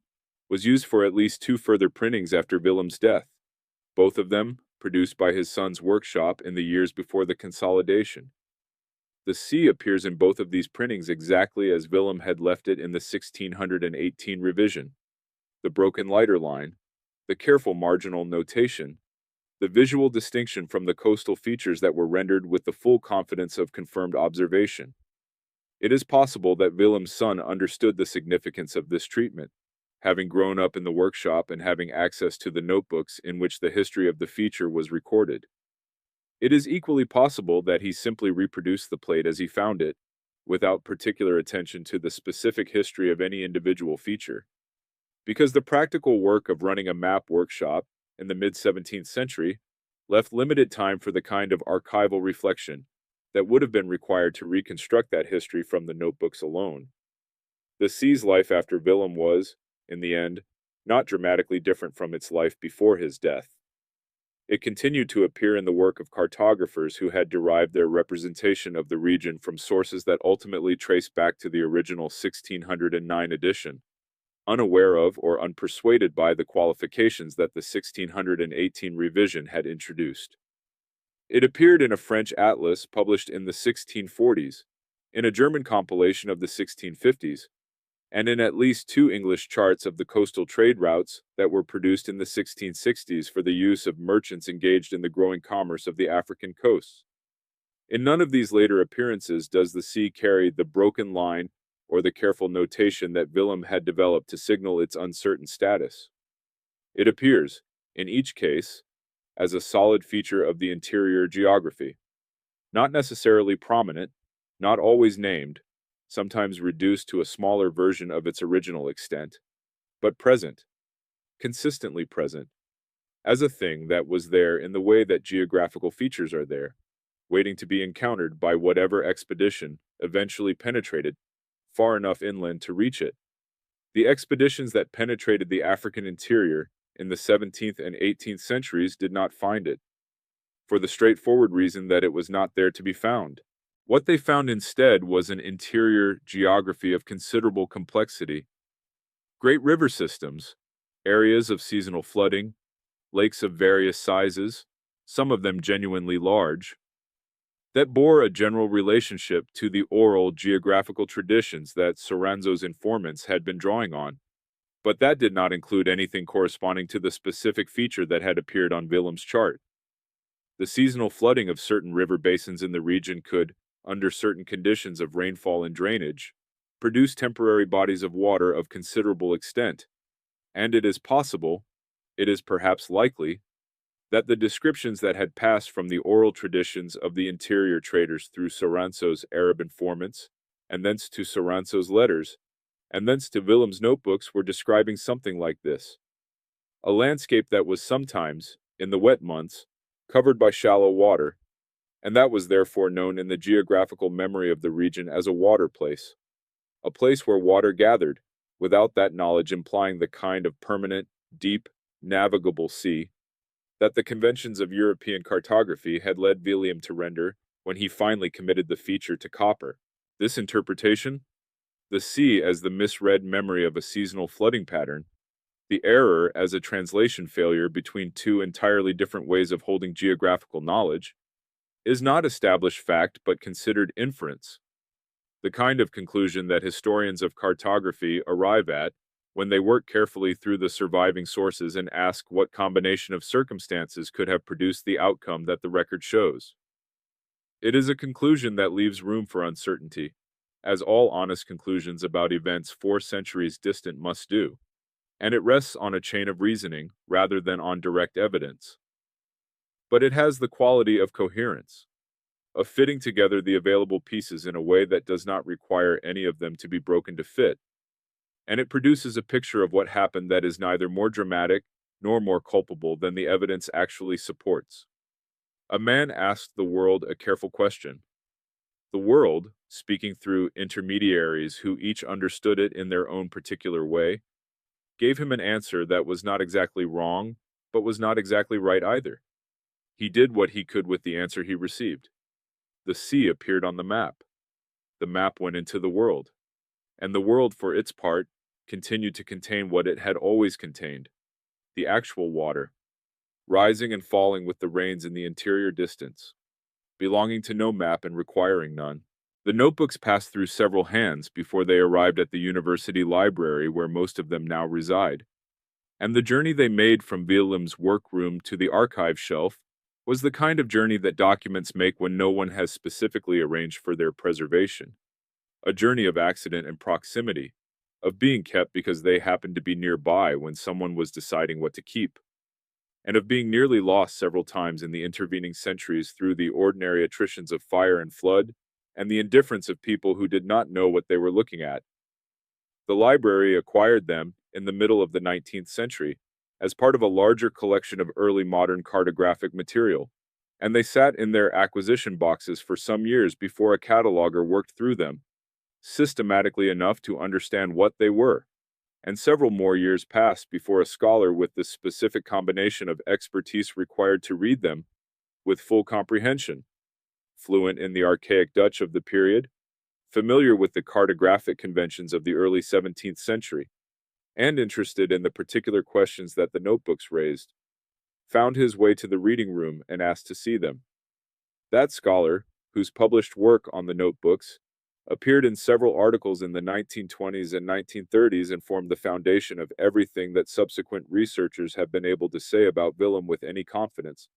was used for at least 2 further printings after Willem's death, both of them produced by his son's workshop in the years before the consolidation. The sea appears in both of these printings exactly as Willem had left it in the 1618 revision. The broken lighter line, the careful marginal notation, the visual distinction from the coastal features that were rendered with the full confidence of confirmed observation. It is possible that Willem's son understood the significance of this treatment, having grown up in the workshop and having access to the notebooks in which the history of the feature was recorded. It is equally possible that he simply reproduced the plate as he found it, without particular attention to the specific history of any individual feature. Because the practical work of running a map workshop in the mid-17th century left limited time for the kind of archival reflection that would have been required to reconstruct that history from the notebooks alone. The sea's life after Willem was, in the end, not dramatically different from its life before his death. It continued to appear in the work of cartographers who had derived their representation of the region from sources that ultimately traced back to the original 1609 edition, unaware of or unpersuaded by the qualifications that the 1618 revision had introduced. It appeared in a French atlas published in the 1640s, in a German compilation of the 1650s, and in at least two English charts of the coastal trade routes that were produced in the 1660s for the use of merchants engaged in the growing commerce of the African coasts. In none of these later appearances does the sea carry the broken line or the careful notation that Willem had developed to signal its uncertain status. It appears, in each case, as a solid feature of the interior geography, not necessarily prominent, not always named, sometimes reduced to a smaller version of its original extent, but present, consistently present, as a thing that was there in the way that geographical features are there, waiting to be encountered by whatever expedition eventually penetrated far enough inland to reach it. The expeditions that penetrated the African interior in the 17th and 18th centuries did not find it, for the straightforward reason that it was not there to be found. What they found instead was an interior geography of considerable complexity. Great river systems, areas of seasonal flooding, lakes of various sizes, some of them genuinely large, that bore a general relationship to the oral geographical traditions that Soranzo's informants had been drawing on. But that did not include anything corresponding to the specific feature that had appeared on Willem's chart. The seasonal flooding of certain river basins in the region could, under certain conditions of rainfall and drainage, produce temporary bodies of water of considerable extent, and it is possible, it is perhaps likely, that the descriptions that had passed from the oral traditions of the interior traders through Soranzo's Arab informants, and thence to Soranzo's letters, and thence to Willem's notebooks were describing something like this: a landscape that was sometimes, in the wet months, covered by shallow water, and that was therefore known in the geographical memory of the region as a water place, a place where water gathered, without that knowledge implying the kind of permanent, deep, navigable sea that the conventions of European cartography had led Willem to render when he finally committed the feature to copper. This interpretation, the sea as the misread memory of a seasonal flooding pattern, the error as a translation failure between two entirely different ways of holding geographical knowledge, is not established fact but considered inference, the kind of conclusion that historians of cartography arrive at when they work carefully through the surviving sources and ask what combination of circumstances could have produced the outcome that the record shows. It is a conclusion that leaves room for uncertainty, as all honest conclusions about events 4 centuries distant must do, and it rests on a chain of reasoning rather than on direct evidence. But it has the quality of coherence, of fitting together the available pieces in a way that does not require any of them to be broken to fit, and it produces a picture of what happened that is neither more dramatic nor more culpable than the evidence actually supports. A man asked the world a careful question. The world, speaking through intermediaries who each understood it in their own particular way, gave him an answer that was not exactly wrong, but was not exactly right either. He did what he could with the answer he received. The sea appeared on the map. The map went into the world, and the world, for its part, continued to contain what it had always contained, the actual water, rising and falling with the rains in the interior distance, belonging to no map and requiring none. The notebooks passed through several hands before they arrived at the university library where most of them now reside, and the journey they made from Willem's workroom to the archive shelf was the kind of journey that documents make when no one has specifically arranged for their preservation, a journey of accident and proximity, of being kept because they happened to be nearby when someone was deciding what to keep, and of being nearly lost several times in the intervening centuries through the ordinary attritions of fire and flood, and the indifference of people who did not know what they were looking at. The library acquired them in the middle of the 19th century as part of a larger collection of early modern cartographic material, and they sat in their acquisition boxes for some years before a cataloger worked through them, systematically enough to understand what they were, and several more years passed before a scholar with the specific combination of expertise required to read them with full comprehension, fluent in the archaic Dutch of the period, familiar with the cartographic conventions of the early 17th century, and interested in the particular questions that the notebooks raised, found his way to the reading room and asked to see them. That scholar, whose published work on the notebooks appeared in several articles in the 1920s and 1930s and formed the foundation of everything that subsequent researchers have been able to say about Willem with any confidence.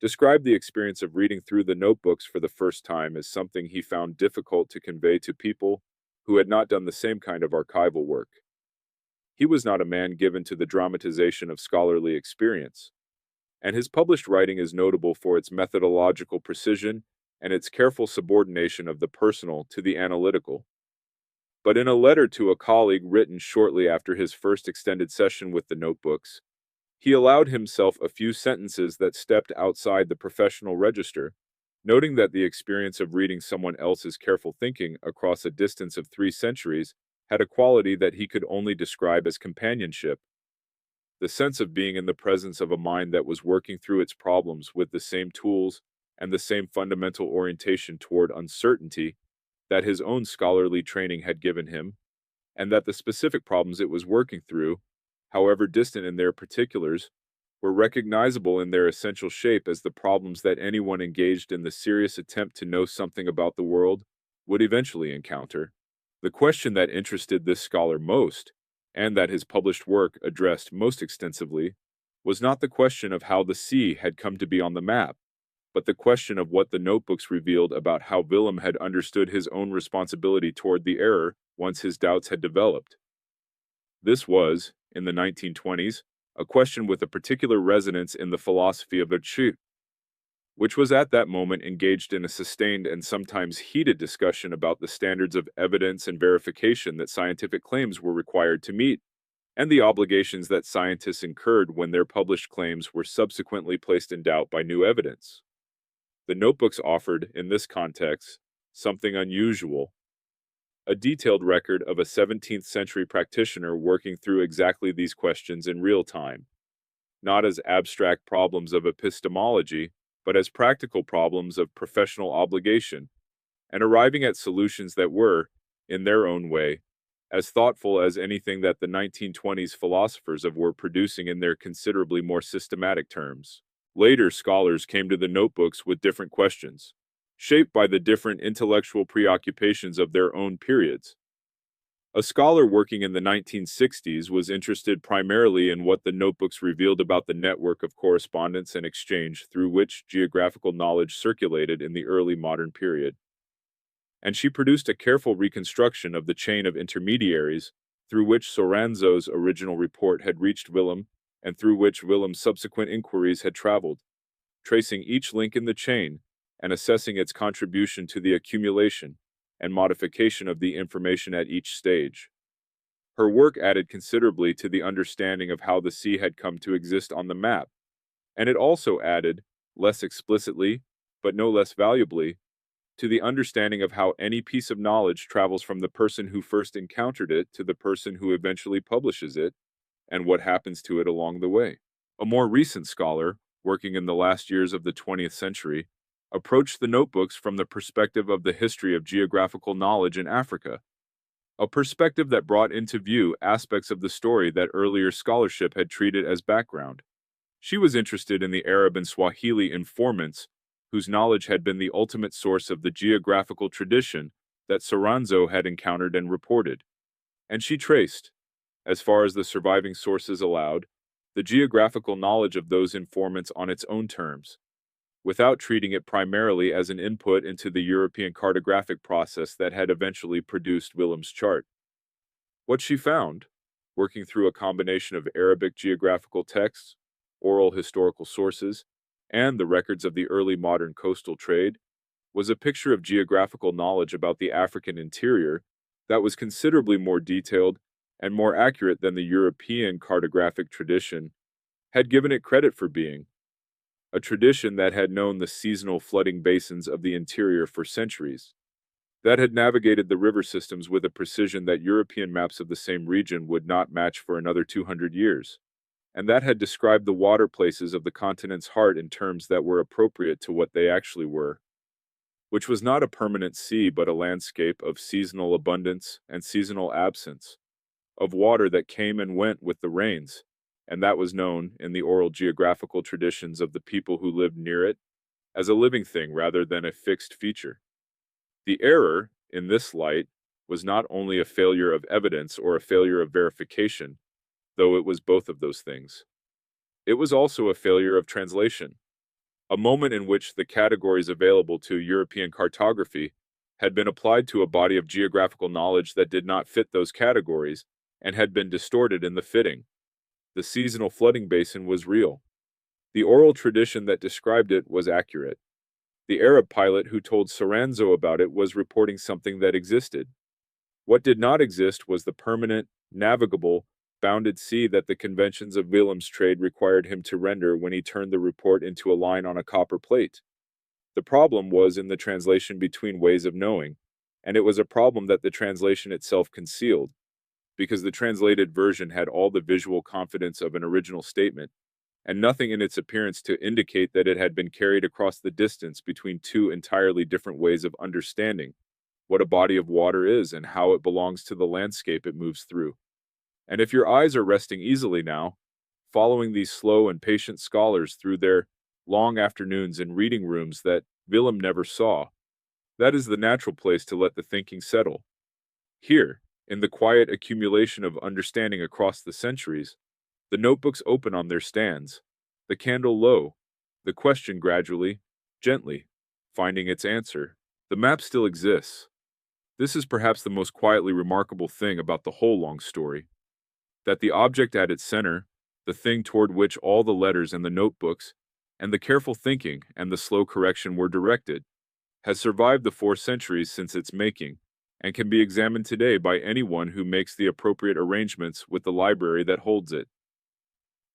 Described the experience of reading through the notebooks for the first time as something he found difficult to convey to people who had not done the same kind of archival work. He was not a man given to the dramatization of scholarly experience, and his published writing is notable for its methodological precision and its careful subordination of the personal to the analytical. But in a letter to a colleague written shortly after his first extended session with the notebooks, he allowed himself a few sentences that stepped outside the professional register, noting that the experience of reading someone else's careful thinking across a distance of 3 centuries had a quality that he could only describe as companionship. The sense of being in the presence of a mind that was working through its problems with the same tools and the same fundamental orientation toward uncertainty that his own scholarly training had given him, and that the specific problems it was working through, however distant in their particulars, were recognizable in their essential shape as the problems that anyone engaged in the serious attempt to know something about the world would eventually encounter. The question that interested this scholar most, and that his published work addressed most extensively, was not the question of how the sea had come to be on the map, but the question of what the notebooks revealed about how Willem had understood his own responsibility toward the error once his doubts had developed. This was, in the 1920s, a question with a particular resonance in the philosophy of Nietzsche, which was at that moment engaged in a sustained and sometimes heated discussion about the standards of evidence and verification that scientific claims were required to meet, and the obligations that scientists incurred when their published claims were subsequently placed in doubt by new evidence. The notebooks offered, in this context, something unusual: a detailed record of a 17th century practitioner working through exactly these questions in real time, not as abstract problems of epistemology, but as practical problems of professional obligation, and arriving at solutions that were, in their own way, as thoughtful as anything that the 1920s philosophers were producing in their considerably more systematic terms. Later scholars came to the notebooks with different questions, shaped by the different intellectual preoccupations of their own periods. A scholar working in the 1960s was interested primarily in what the notebooks revealed about the network of correspondence and exchange through which geographical knowledge circulated in the early modern period. And she produced a careful reconstruction of the chain of intermediaries through which Soranzo's original report had reached Willem and through which Willem's subsequent inquiries had traveled, tracing each link in the chain and assessing its contribution to the accumulation and modification of the information at each stage. Her work added considerably to the understanding of how the sea had come to exist on the map, and it also added, less explicitly, but no less valuably, to the understanding of how any piece of knowledge travels from the person who first encountered it to the person who eventually publishes it, and what happens to it along the way. A more recent scholar, working in the last years of the 20th century, approached the notebooks from the perspective of the history of geographical knowledge in Africa, a perspective that brought into view aspects of the story that earlier scholarship had treated as background. She was interested in the Arab and Swahili informants, whose knowledge had been the ultimate source of the geographical tradition that Soranzo had encountered and reported, and she traced, as far as the surviving sources allowed, the geographical knowledge of those informants on its own terms, without treating it primarily as an input into the European cartographic process that had eventually produced Willem's chart. What she found, working through a combination of Arabic geographical texts, oral historical sources, and the records of the early modern coastal trade, was a picture of geographical knowledge about the African interior that was considerably more detailed and more accurate than the European cartographic tradition had given it credit for being, a tradition that had known the seasonal flooding basins of the interior for centuries, that had navigated the river systems with a precision that European maps of the same region would not match for another 200 years, and that had described the water places of the continent's heart in terms that were appropriate to what they actually were, which was not a permanent sea but a landscape of seasonal abundance and seasonal absence, of water that came and went with the rains, and that was known, in the oral geographical traditions of the people who lived near it, as a living thing rather than a fixed feature. The error, in this light, was not only a failure of evidence or a failure of verification, though it was both of those things. It was also a failure of translation, a moment in which the categories available to European cartography had been applied to a body of geographical knowledge that did not fit those categories and had been distorted in the fitting. The seasonal flooding basin was real. The oral tradition that described it was accurate. The Arab pilot who told Soranzo about it was reporting something that existed. What did not exist was the permanent, navigable, bounded sea that the conventions of Willem's trade required him to render when he turned the report into a line on a copper plate. The problem was in the translation between ways of knowing, and it was a problem that the translation itself concealed, because the translated version had all the visual confidence of an original statement, and nothing in its appearance to indicate that it had been carried across the distance between two entirely different ways of understanding what a body of water is and how it belongs to the landscape it moves through. And if your eyes are resting easily now, following these slow and patient scholars through their long afternoons in reading rooms that Willem never saw, that is the natural place to let the thinking settle. Here, in the quiet accumulation of understanding across the centuries, the notebooks open on their stands, the candle low, the question gradually, gently, finding its answer. The map still exists. This is perhaps the most quietly remarkable thing about the whole long story, that the object at its center, the thing toward which all the letters and the notebooks, and the careful thinking and the slow correction were directed, has survived the 4 centuries since its making, and can be examined today by anyone who makes the appropriate arrangements with the library that holds it,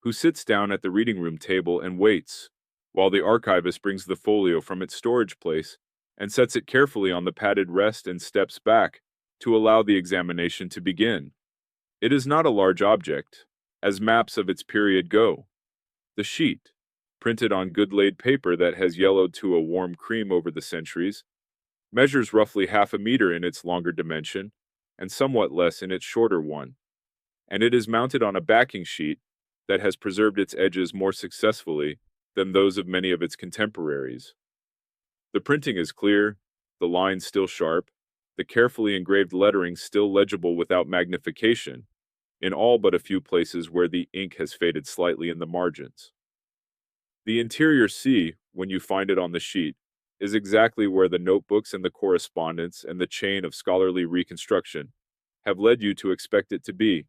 who sits down at the reading room table and waits, while the archivist brings the folio from its storage place and sets it carefully on the padded rest and steps back to allow the examination to begin. It is not a large object, as maps of its period go. The sheet, printed on good-laid paper that has yellowed to a warm cream over the centuries, measures roughly half a meter in its longer dimension and somewhat less in its shorter one, and it is mounted on a backing sheet that has preserved its edges more successfully than those of many of its contemporaries. The printing is clear, the lines still sharp, the carefully engraved lettering still legible without magnification, in all but a few places where the ink has faded slightly in the margins. The interior sea, when you find it on the sheet, is exactly where the notebooks and the correspondence and the chain of scholarly reconstruction have led you to expect it to be.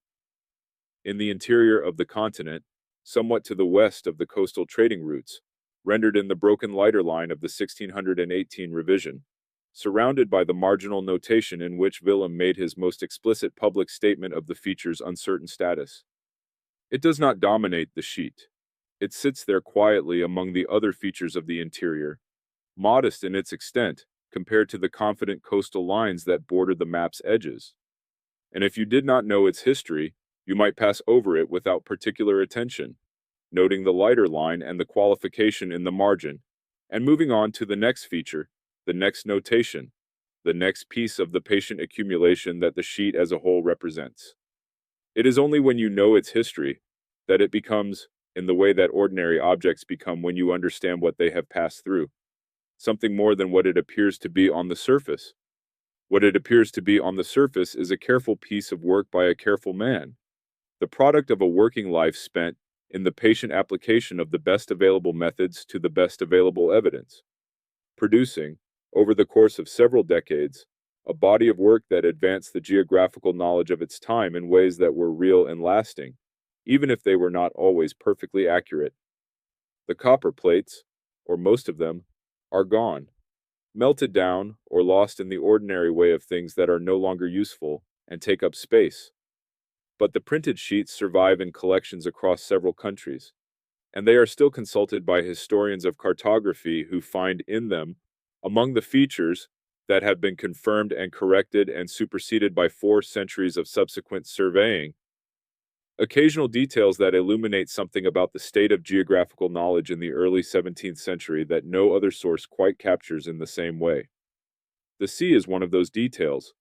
In the interior of the continent, somewhat to the west of the coastal trading routes, rendered in the broken lighter line of the 1618 revision, surrounded by the marginal notation in which Willem made his most explicit public statement of the feature's uncertain status. It does not dominate the sheet. It sits there quietly among the other features of the interior, modest in its extent compared to the confident coastal lines that border the map's edges. And if you did not know its history, you might pass over it without particular attention, noting the lighter line and the qualification in the margin, and moving on to the next feature, the next notation, the next piece of the patient accumulation that the sheet as a whole represents. It is only when you know its history that it becomes, in the way that ordinary objects become when you understand what they have passed through, something more than what it appears to be on the surface. What it appears to be on the surface is a careful piece of work by a careful man, the product of a working life spent in the patient application of the best available methods to the best available evidence, producing, over the course of several decades, a body of work that advanced the geographical knowledge of its time in ways that were real and lasting, even if they were not always perfectly accurate. The copper plates, or most of them, are gone, melted down or lost in the ordinary way of things that are no longer useful and take up space. But the printed sheets survive in collections across several countries, and they are still consulted by historians of cartography who find in them, among the features that have been confirmed and corrected and superseded by 4 centuries of subsequent surveying, occasional details that illuminate something about the state of geographical knowledge in the early 17th century that no other source quite captures in the same way. The sea is one of those details,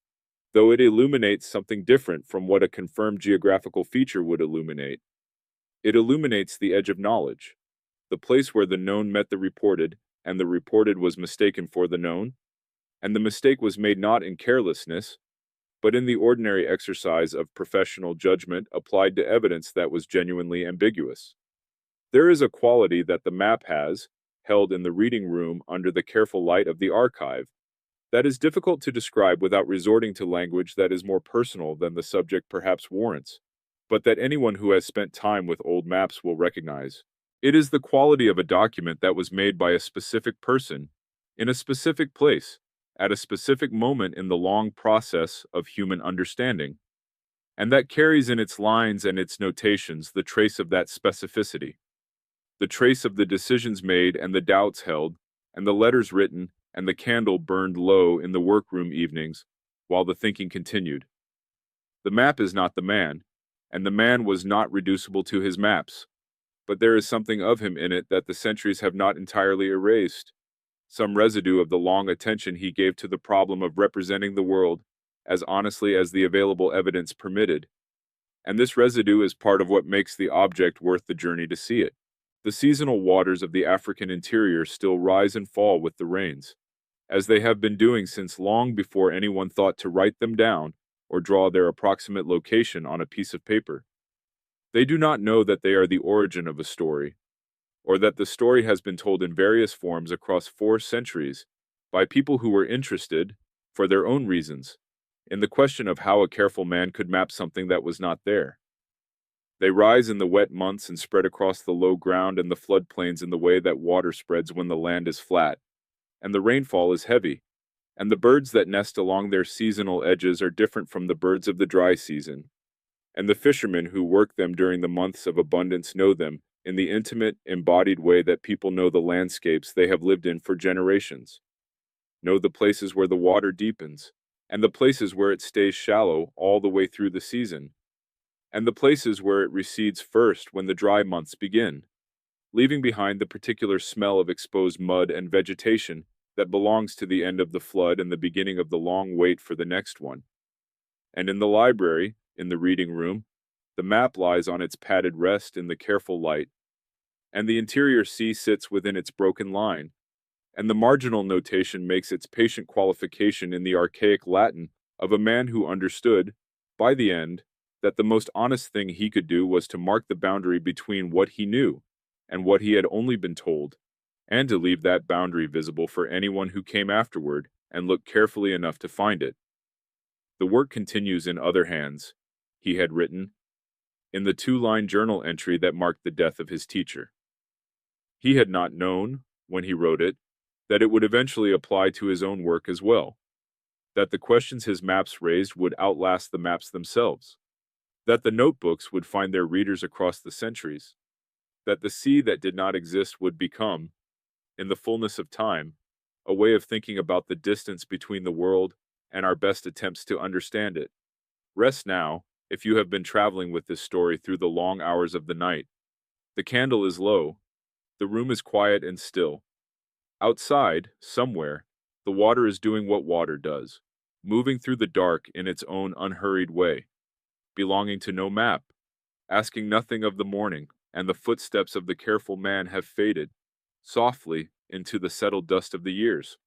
though it illuminates something different from what a confirmed geographical feature would illuminate. It illuminates the edge of knowledge, the place where the known met the reported, and the reported was mistaken for the known. And the mistake was made not in carelessness, but in the ordinary exercise of professional judgment applied to evidence that was genuinely ambiguous. There is a quality that the map has, held in the reading room under the careful light of the archive, that is difficult to describe without resorting to language that is more personal than the subject perhaps warrants, but that anyone who has spent time with old maps will recognize. It is the quality of a document that was made by a specific person, in a specific place, at a specific moment in the long process of human understanding, and that carries in its lines and its notations the trace of that specificity, the trace of the decisions made and the doubts held, and the letters written, and the candle burned low in the workroom evenings, while the thinking continued. The map is not the man, and the man was not reducible to his maps, but there is something of him in it that the centuries have not entirely erased, some residue of the long attention he gave to the problem of representing the world as honestly as the available evidence permitted, and this residue is part of what makes the object worth the journey to see it. The seasonal waters of the African interior still rise and fall with the rains, as they have been doing since long before anyone thought to write them down or draw their approximate location on a piece of paper. They do not know that they are the origin of a story, or that the story has been told in various forms across 4 centuries by people who were interested, for their own reasons, in the question of how a careful man could map something that was not there. They rise in the wet months and spread across the low ground and the floodplains in the way that water spreads when the land is flat, and the rainfall is heavy, and the birds that nest along their seasonal edges are different from the birds of the dry season, and the fishermen who work them during the months of abundance know them in the intimate, embodied way that people know the landscapes they have lived in for generations, know the places where the water deepens, and the places where it stays shallow all the way through the season, and the places where it recedes first when the dry months begin, leaving behind the particular smell of exposed mud and vegetation that belongs to the end of the flood and the beginning of the long wait for the next one. And in the library, in the reading room, the map lies on its padded rest in the careful light, and the interior sea sits within its broken line, and the marginal notation makes its patient qualification in the archaic Latin of a man who understood, by the end, that the most honest thing he could do was to mark the boundary between what he knew and what he had only been told, and to leave that boundary visible for anyone who came afterward and looked carefully enough to find it. The work continues in other hands, he had written, in the 2-line journal entry that marked the death of his teacher. He had not known, when he wrote it, that it would eventually apply to his own work as well, that the questions his maps raised would outlast the maps themselves, that the notebooks would find their readers across the centuries, that the sea that did not exist would become, in the fullness of time, a way of thinking about the distance between the world and our best attempts to understand it. Rest now, if you have been traveling with this story through the long hours of the night. The candle is low. The room is quiet and still. Outside, somewhere, the water is doing what water does, moving through the dark in its own unhurried way, belonging to no map, asking nothing of the morning, and the footsteps of the careful man have faded, softly, into the settled dust of the years.